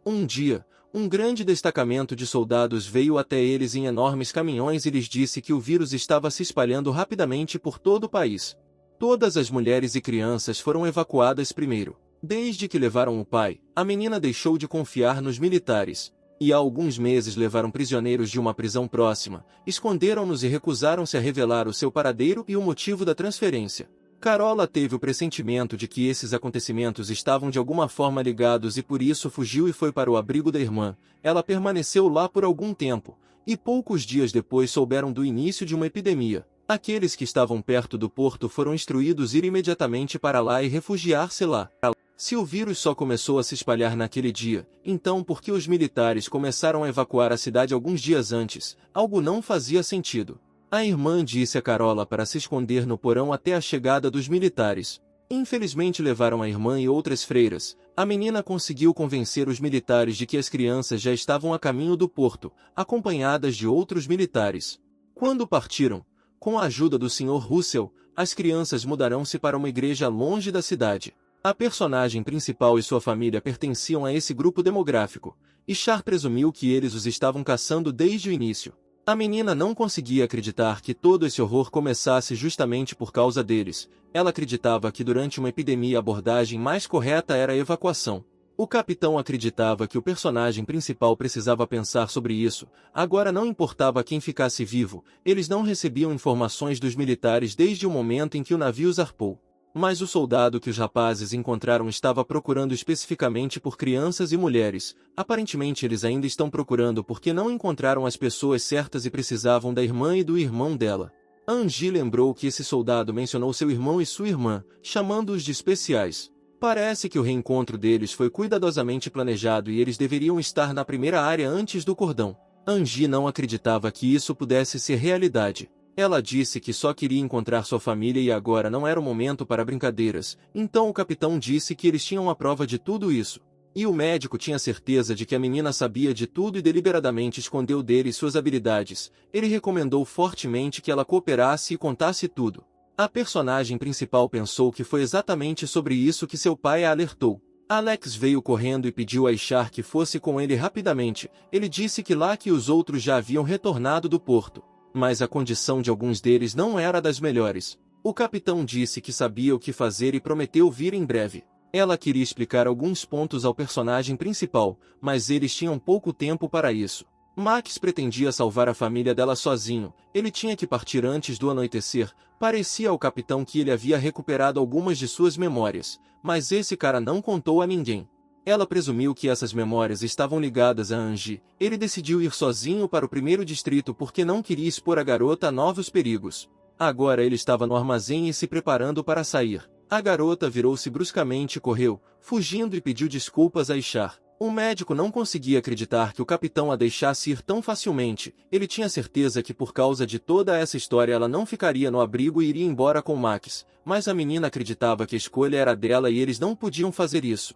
Um dia, um grande destacamento de soldados veio até eles em enormes caminhões e lhes disse que o vírus estava se espalhando rapidamente por todo o país. Todas as mulheres e crianças foram evacuadas primeiro. Desde que levaram o pai, a menina deixou de confiar nos militares. E há alguns meses levaram prisioneiros de uma prisão próxima, esconderam-nos e recusaram-se a revelar o seu paradeiro e o motivo da transferência. Carola teve o pressentimento de que esses acontecimentos estavam de alguma forma ligados e por isso fugiu e foi para o abrigo da irmã. Ela permaneceu lá por algum tempo, e poucos dias depois souberam do início de uma epidemia. Aqueles que estavam perto do porto foram instruídos a ir imediatamente para lá e refugiar-se lá. Se o vírus só começou a se espalhar naquele dia, então por que os militares começaram a evacuar a cidade alguns dias antes? Algo não fazia sentido. A irmã disse a Carola para se esconder no porão até a chegada dos militares. Infelizmente levaram a irmã e outras freiras. A menina conseguiu convencer os militares de que as crianças já estavam a caminho do porto, acompanhadas de outros militares. Quando partiram, com a ajuda do Sr. Russell, as crianças mudarão-se para uma igreja longe da cidade. A personagem principal e sua família pertenciam a esse grupo demográfico. Ishar presumiu que eles os estavam caçando desde o início. A menina não conseguia acreditar que todo esse horror começasse justamente por causa deles. Ela acreditava que durante uma epidemia a abordagem mais correta era a evacuação. O capitão acreditava que o personagem principal precisava pensar sobre isso. Agora não importava quem ficasse vivo, eles não recebiam informações dos militares desde o momento em que o navio zarpou. Mas o soldado que os rapazes encontraram estava procurando especificamente por crianças e mulheres. Aparentemente eles ainda estão procurando porque não encontraram as pessoas certas e precisavam da irmã e do irmão dela. Angie lembrou que esse soldado mencionou seu irmão e sua irmã, chamando-os de especiais. Parece que o reencontro deles foi cuidadosamente planejado e eles deveriam estar na primeira área antes do cordão. Angie não acreditava que isso pudesse ser realidade. Ela disse que só queria encontrar sua família e agora não era o momento para brincadeiras, então o capitão disse que eles tinham a prova de tudo isso. E o médico tinha certeza de que a menina sabia de tudo e deliberadamente escondeu dele suas habilidades. Ele recomendou fortemente que ela cooperasse e contasse tudo. A personagem principal pensou que foi exatamente sobre isso que seu pai a alertou. Alex veio correndo e pediu a Ishar que fosse com ele rapidamente. Ele disse que lá que os outros já haviam retornado do porto. Mas a condição de alguns deles não era das melhores. O capitão disse que sabia o que fazer e prometeu vir em breve. Ela queria explicar alguns pontos ao personagem principal, mas eles tinham pouco tempo para isso. Max pretendia salvar a família dela sozinho. Ele tinha que partir antes do anoitecer. Parecia ao capitão que ele havia recuperado algumas de suas memórias, mas esse cara não contou a ninguém. Ela presumiu que essas memórias estavam ligadas a Angie. Ele decidiu ir sozinho para o primeiro distrito porque não queria expor a garota a novos perigos. Agora ele estava no armazém e se preparando para sair. A garota virou-se bruscamente e correu, fugindo e pediu desculpas a Ishar. O médico não conseguia acreditar que o capitão a deixasse ir tão facilmente. Ele tinha certeza que por causa de toda essa história ela não ficaria no abrigo e iria embora com Max, mas a menina acreditava que a escolha era dela e eles não podiam fazer isso.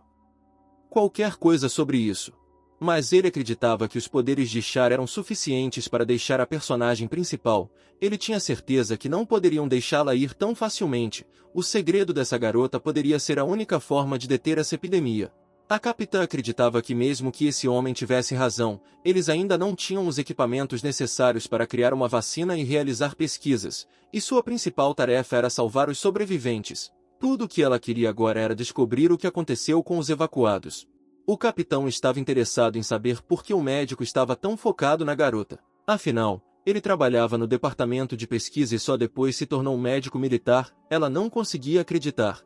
Qualquer coisa sobre isso. Mas ele acreditava que os poderes de Ishar eram suficientes para deixar a personagem principal. Ele tinha certeza que não poderiam deixá-la ir tão facilmente. O segredo dessa garota poderia ser a única forma de deter essa epidemia. A capitã acreditava que mesmo que esse homem tivesse razão, eles ainda não tinham os equipamentos necessários para criar uma vacina e realizar pesquisas, e sua principal tarefa era salvar os sobreviventes. Tudo o que ela queria agora era descobrir o que aconteceu com os evacuados. O capitão estava interessado em saber por que o médico estava tão focado na garota. Afinal, ele trabalhava no departamento de pesquisa e só depois se tornou um médico militar. Ela não conseguia acreditar.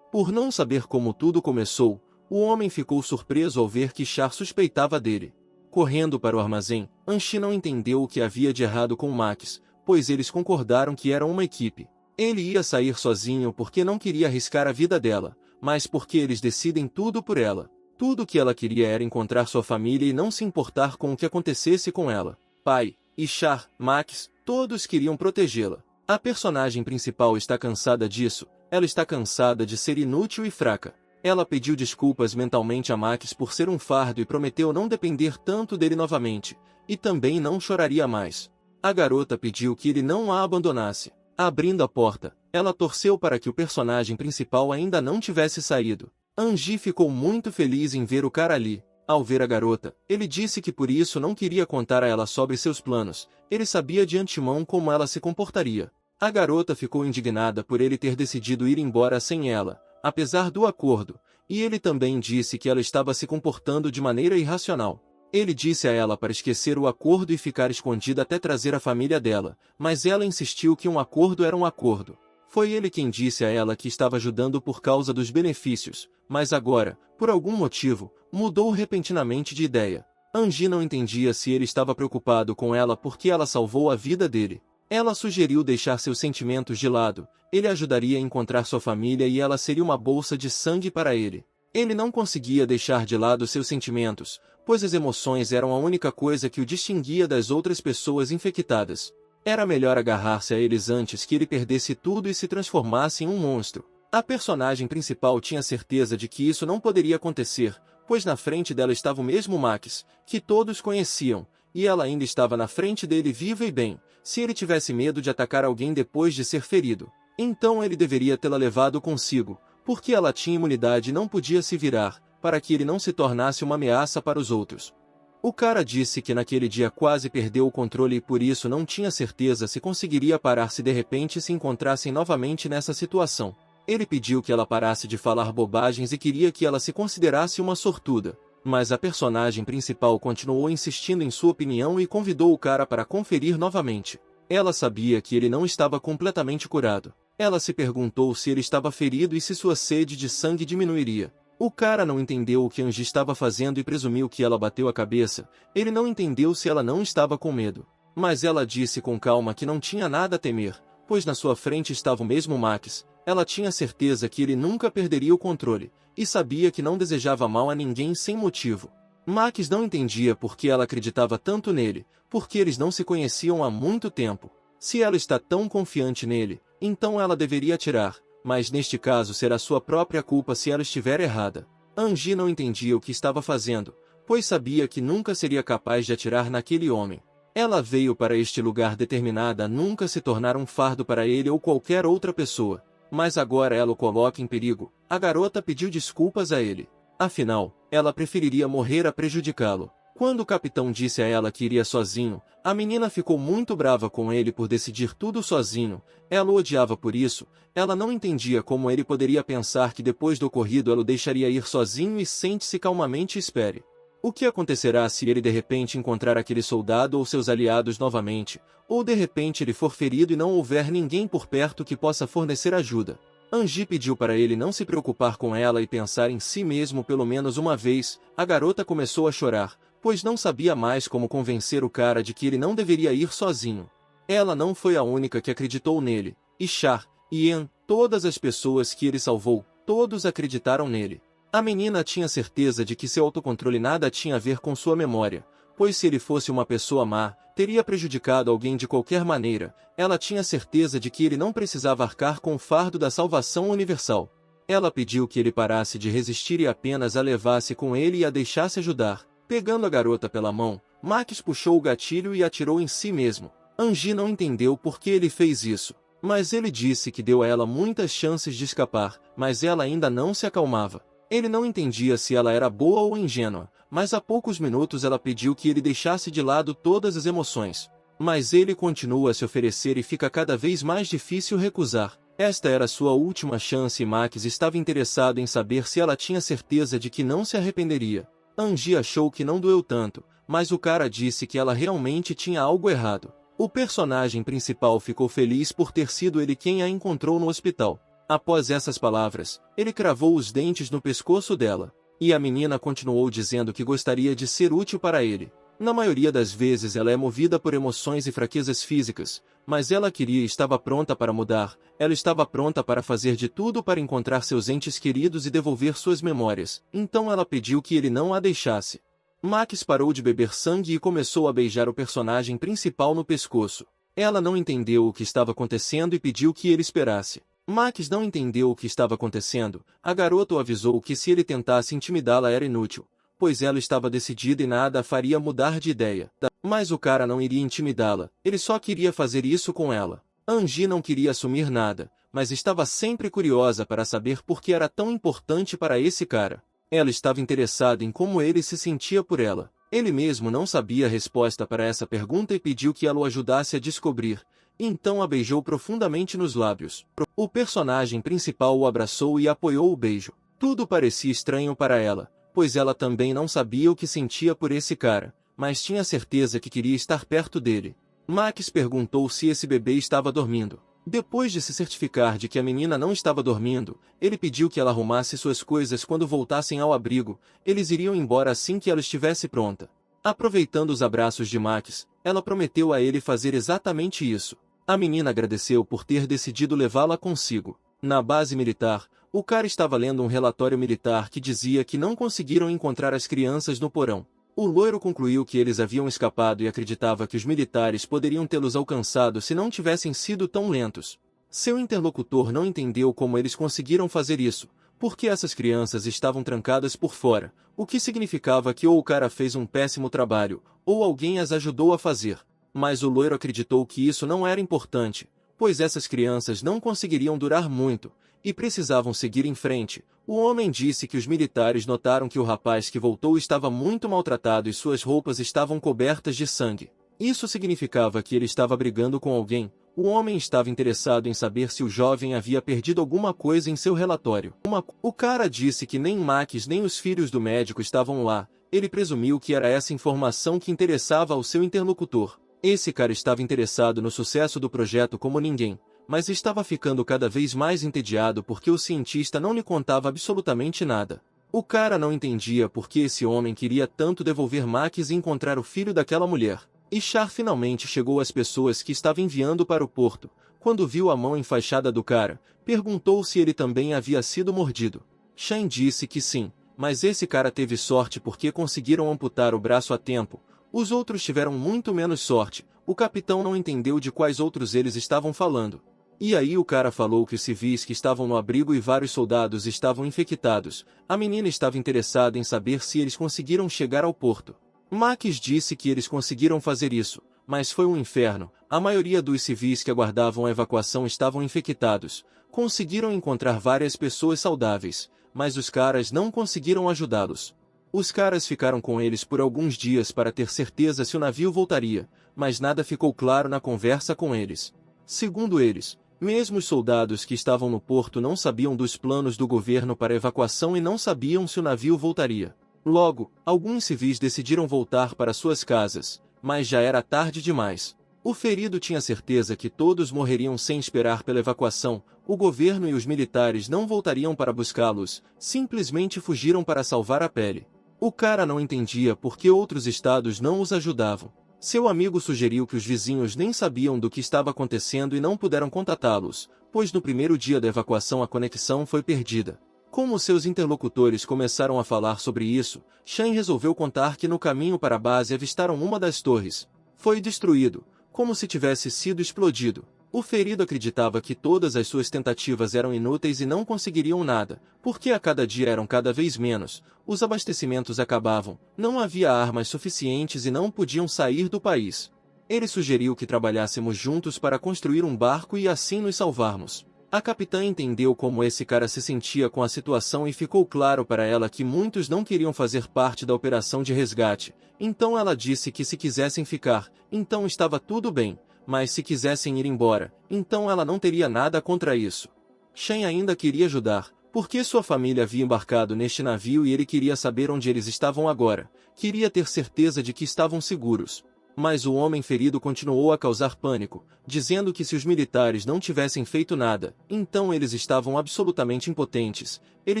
Por não saber como tudo começou, o homem ficou surpreso ao ver que Ishar suspeitava dele. Correndo para o armazém, Angie não entendeu o que havia de errado com Max, pois eles concordaram que eram uma equipe. Ele ia sair sozinho porque não queria arriscar a vida dela, mas porque eles decidem tudo por ela. Tudo o que ela queria era encontrar sua família e não se importar com o que acontecesse com ela. Pai, Ishar, Max, todos queriam protegê-la. A personagem principal está cansada disso. Ela está cansada de ser inútil e fraca. Ela pediu desculpas mentalmente a Max por ser um fardo e prometeu não depender tanto dele novamente, e também não choraria mais. A garota pediu que ele não a abandonasse. Abrindo a porta, ela torceu para que o personagem principal ainda não tivesse saído. Angie ficou muito feliz em ver o cara ali. Ao ver a garota, ele disse que por isso não queria contar a ela sobre seus planos. Ele sabia de antemão como ela se comportaria. A garota ficou indignada por ele ter decidido ir embora sem ela, apesar do acordo, e ele também disse que ela estava se comportando de maneira irracional. Ele disse a ela para esquecer o acordo e ficar escondida até trazer a família dela, mas ela insistiu que um acordo era um acordo. Foi ele quem disse a ela que estava ajudando por causa dos benefícios, mas agora, por algum motivo, mudou repentinamente de ideia. Angie não entendia se ele estava preocupado com ela porque ela salvou a vida dele. Ela sugeriu deixar seus sentimentos de lado. Ele ajudaria a encontrar sua família e ela seria uma bolsa de sangue para ele. Ele não conseguia deixar de lado seus sentimentos, pois as emoções eram a única coisa que o distinguia das outras pessoas infectadas. Era melhor agarrar-se a eles antes que ele perdesse tudo e se transformasse em um monstro. A personagem principal tinha certeza de que isso não poderia acontecer, pois na frente dela estava o mesmo Max, que todos conheciam, e ela ainda estava na frente dele viva e bem. Se ele tivesse medo de atacar alguém depois de ser ferido, então ele deveria tê-la levado consigo, porque ela tinha imunidade e não podia se virar, para que ele não se tornasse uma ameaça para os outros. O cara disse que naquele dia quase perdeu o controle e por isso não tinha certeza se conseguiria parar se de repente se encontrassem novamente nessa situação. Ele pediu que ela parasse de falar bobagens e queria que ela se considerasse uma sortuda. Mas a personagem principal continuou insistindo em sua opinião e convidou o cara para conferir novamente. Ela sabia que ele não estava completamente curado. Ela se perguntou se ele estava ferido e se sua sede de sangue diminuiria. O cara não entendeu o que Angie estava fazendo e presumiu que ela bateu a cabeça. Ele não entendeu se ela não estava com medo. Mas ela disse com calma que não tinha nada a temer, pois na sua frente estava o mesmo Max. Ela tinha certeza que ele nunca perderia o controle, e sabia que não desejava mal a ninguém sem motivo. Max não entendia por que ela acreditava tanto nele, porque eles não se conheciam há muito tempo. Se ela está tão confiante nele, então ela deveria atirar, mas neste caso será sua própria culpa se ela estiver errada. Angie não entendia o que estava fazendo, pois sabia que nunca seria capaz de atirar naquele homem. Ela veio para este lugar determinada a nunca se tornar um fardo para ele ou qualquer outra pessoa. Mas agora ela o coloca em perigo. A garota pediu desculpas a ele. Afinal, ela preferiria morrer a prejudicá-lo. Quando o capitão disse a ela que iria sozinho, a menina ficou muito brava com ele por decidir tudo sozinho. Ela o odiava por isso. Ela não entendia como ele poderia pensar que depois do ocorrido ela o deixaria ir sozinho e sente-se calmamente e espere. O que acontecerá se ele de repente encontrar aquele soldado ou seus aliados novamente, ou de repente ele for ferido e não houver ninguém por perto que possa fornecer ajuda? Angie pediu para ele não se preocupar com ela e pensar em si mesmo pelo menos uma vez. A garota começou a chorar, pois não sabia mais como convencer o cara de que ele não deveria ir sozinho. Ela não foi a única que acreditou nele, e Char, Ian, todas as pessoas que ele salvou, todos acreditaram nele. A menina tinha certeza de que seu autocontrole nada tinha a ver com sua memória, pois se ele fosse uma pessoa má, teria prejudicado alguém de qualquer maneira. Ela tinha certeza de que ele não precisava arcar com o fardo da salvação universal. Ela pediu que ele parasse de resistir e apenas a levasse com ele e a deixasse ajudar. Pegando a garota pela mão, Max puxou o gatilho e atirou em si mesmo. Angie não entendeu por que ele fez isso, mas ele disse que deu a ela muitas chances de escapar, mas ela ainda não se acalmava. Ele não entendia se ela era boa ou ingênua, mas a poucos minutos ela pediu que ele deixasse de lado todas as emoções. Mas ele continua a se oferecer e fica cada vez mais difícil recusar. Esta era sua última chance e Max estava interessado em saber se ela tinha certeza de que não se arrependeria. Angie achou que não doeu tanto, mas o cara disse que ela realmente tinha algo errado. O personagem principal ficou feliz por ter sido ele quem a encontrou no hospital. Após essas palavras, ele cravou os dentes no pescoço dela, e a menina continuou dizendo que gostaria de ser útil para ele. Na maioria das vezes ela é movida por emoções e fraquezas físicas, mas ela queria e estava pronta para mudar. Ela estava pronta para fazer de tudo para encontrar seus entes queridos e devolver suas memórias. Então ela pediu que ele não a deixasse. Max parou de beber sangue e começou a beijar o personagem principal no pescoço. Ela não entendeu o que estava acontecendo e pediu que ele esperasse. Max não entendeu o que estava acontecendo. A garota o avisou que se ele tentasse intimidá-la era inútil, pois ela estava decidida e nada a faria mudar de ideia. Mas o cara não iria intimidá-la, ele só queria fazer isso com ela. Angie não queria assumir nada, mas estava sempre curiosa para saber por que era tão importante para esse cara. Ela estava interessada em como ele se sentia por ela. Ele mesmo não sabia a resposta para essa pergunta e pediu que ela o ajudasse a descobrir. Então a beijou profundamente nos lábios. O personagem principal o abraçou e apoiou o beijo. Tudo parecia estranho para ela, pois ela também não sabia o que sentia por esse cara, mas tinha certeza que queria estar perto dele. Max perguntou se esse bebê estava dormindo. Depois de se certificar de que a menina não estava dormindo, ele pediu que ela arrumasse suas coisas quando voltassem ao abrigo. Eles iriam embora assim que ela estivesse pronta. Aproveitando os abraços de Max, ela prometeu a ele fazer exatamente isso. A menina agradeceu por ter decidido levá-la consigo. Na base militar, o cara estava lendo um relatório militar que dizia que não conseguiram encontrar as crianças no porão. O loiro concluiu que eles haviam escapado e acreditava que os militares poderiam tê-los alcançado se não tivessem sido tão lentos. Seu interlocutor não entendeu como eles conseguiram fazer isso, porque essas crianças estavam trancadas por fora, o que significava que ou o cara fez um péssimo trabalho, ou alguém as ajudou a fazer. Mas o loiro acreditou que isso não era importante, pois essas crianças não conseguiriam durar muito, e precisavam seguir em frente. O homem disse que os militares notaram que o rapaz que voltou estava muito maltratado e suas roupas estavam cobertas de sangue. Isso significava que ele estava brigando com alguém. O homem estava interessado em saber se o jovem havia perdido alguma coisa em seu relatório. O cara disse que nem Max nem os filhos do médico estavam lá. Ele presumiu que era essa informação que interessava ao seu interlocutor. Esse cara estava interessado no sucesso do projeto como ninguém, mas estava ficando cada vez mais entediado porque o cientista não lhe contava absolutamente nada. O cara não entendia por que esse homem queria tanto devolver Max e encontrar o filho daquela mulher. E Char finalmente chegou às pessoas que estava enviando para o porto. Quando viu a mão enfaixada do cara, perguntou se ele também havia sido mordido. Shane disse que sim, mas esse cara teve sorte porque conseguiram amputar o braço a tempo. Os outros tiveram muito menos sorte. O capitão não entendeu de quais outros eles estavam falando. E aí o cara falou que os civis que estavam no abrigo e vários soldados estavam infectados. A menina estava interessada em saber se eles conseguiram chegar ao porto. Max disse que eles conseguiram fazer isso, mas foi um inferno. A maioria dos civis que aguardavam a evacuação estavam infectados. Conseguiram encontrar várias pessoas saudáveis, mas os caras não conseguiram ajudá-los. Os caras ficaram com eles por alguns dias para ter certeza se o navio voltaria, mas nada ficou claro na conversa com eles. Segundo eles, mesmo os soldados que estavam no porto não sabiam dos planos do governo para evacuação e não sabiam se o navio voltaria. Logo, alguns civis decidiram voltar para suas casas, mas já era tarde demais. O ferido tinha certeza que todos morreriam sem esperar pela evacuação. O governo e os militares não voltariam para buscá-los, simplesmente fugiram para salvar a pele. O cara não entendia por que outros estados não os ajudavam. Seu amigo sugeriu que os vizinhos nem sabiam do que estava acontecendo e não puderam contatá-los, pois no primeiro dia da evacuação a conexão foi perdida. Como seus interlocutores começaram a falar sobre isso, Shan resolveu contar que no caminho para a base avistaram uma das torres. Foi destruído, como se tivesse sido explodido. O ferido acreditava que todas as suas tentativas eram inúteis e não conseguiriam nada, porque a cada dia eram cada vez menos, os abastecimentos acabavam, não havia armas suficientes e não podiam sair do país. Ele sugeriu que trabalhássemos juntos para construir um barco e assim nos salvarmos. A capitã entendeu como esse cara se sentia com a situação e ficou claro para ela que muitos não queriam fazer parte da operação de resgate, então ela disse que se quisessem ficar, então estava tudo bem, mas se quisessem ir embora, então ela não teria nada contra isso. Shan ainda queria ajudar, porque sua família havia embarcado neste navio e ele queria saber onde eles estavam agora, queria ter certeza de que estavam seguros. Mas o homem ferido continuou a causar pânico, dizendo que se os militares não tivessem feito nada, então eles estavam absolutamente impotentes. Ele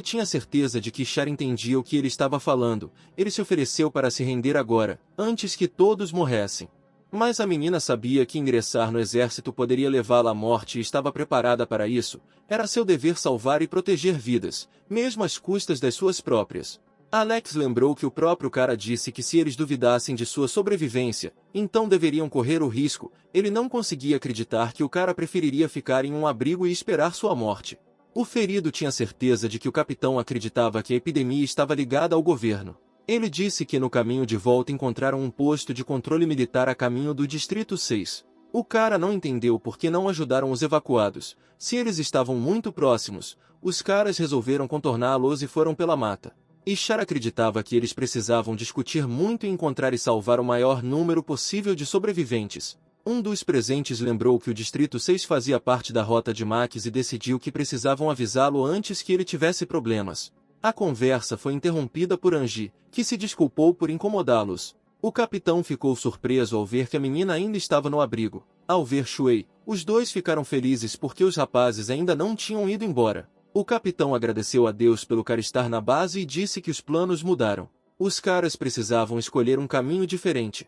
tinha certeza de que Char entendia o que ele estava falando. Ele se ofereceu para se render agora, antes que todos morressem. Mas a menina sabia que ingressar no exército poderia levá-la à morte e estava preparada para isso. Era seu dever salvar e proteger vidas, mesmo às custas das suas próprias. Alex lembrou que o próprio cara disse que se eles duvidassem de sua sobrevivência, então deveriam correr o risco. Ele não conseguia acreditar que o cara preferiria ficar em um abrigo e esperar sua morte. O ferido tinha certeza de que o capitão acreditava que a epidemia estava ligada ao governo. Ele disse que no caminho de volta encontraram um posto de controle militar a caminho do Distrito 6. O cara não entendeu por que não ajudaram os evacuados. Se eles estavam muito próximos, os caras resolveram contorná-los e foram pela mata. Ishar acreditava que eles precisavam discutir muito e encontrar e salvar o maior número possível de sobreviventes. Um dos presentes lembrou que o Distrito 6 fazia parte da rota de Max e decidiu que precisavam avisá-lo antes que ele tivesse problemas. A conversa foi interrompida por Angie, que se desculpou por incomodá-los. O capitão ficou surpreso ao ver que a menina ainda estava no abrigo. Ao ver Shuei, os dois ficaram felizes porque os rapazes ainda não tinham ido embora. O capitão agradeceu a Deus pelo cara estar na base e disse que os planos mudaram. Os caras precisavam escolher um caminho diferente.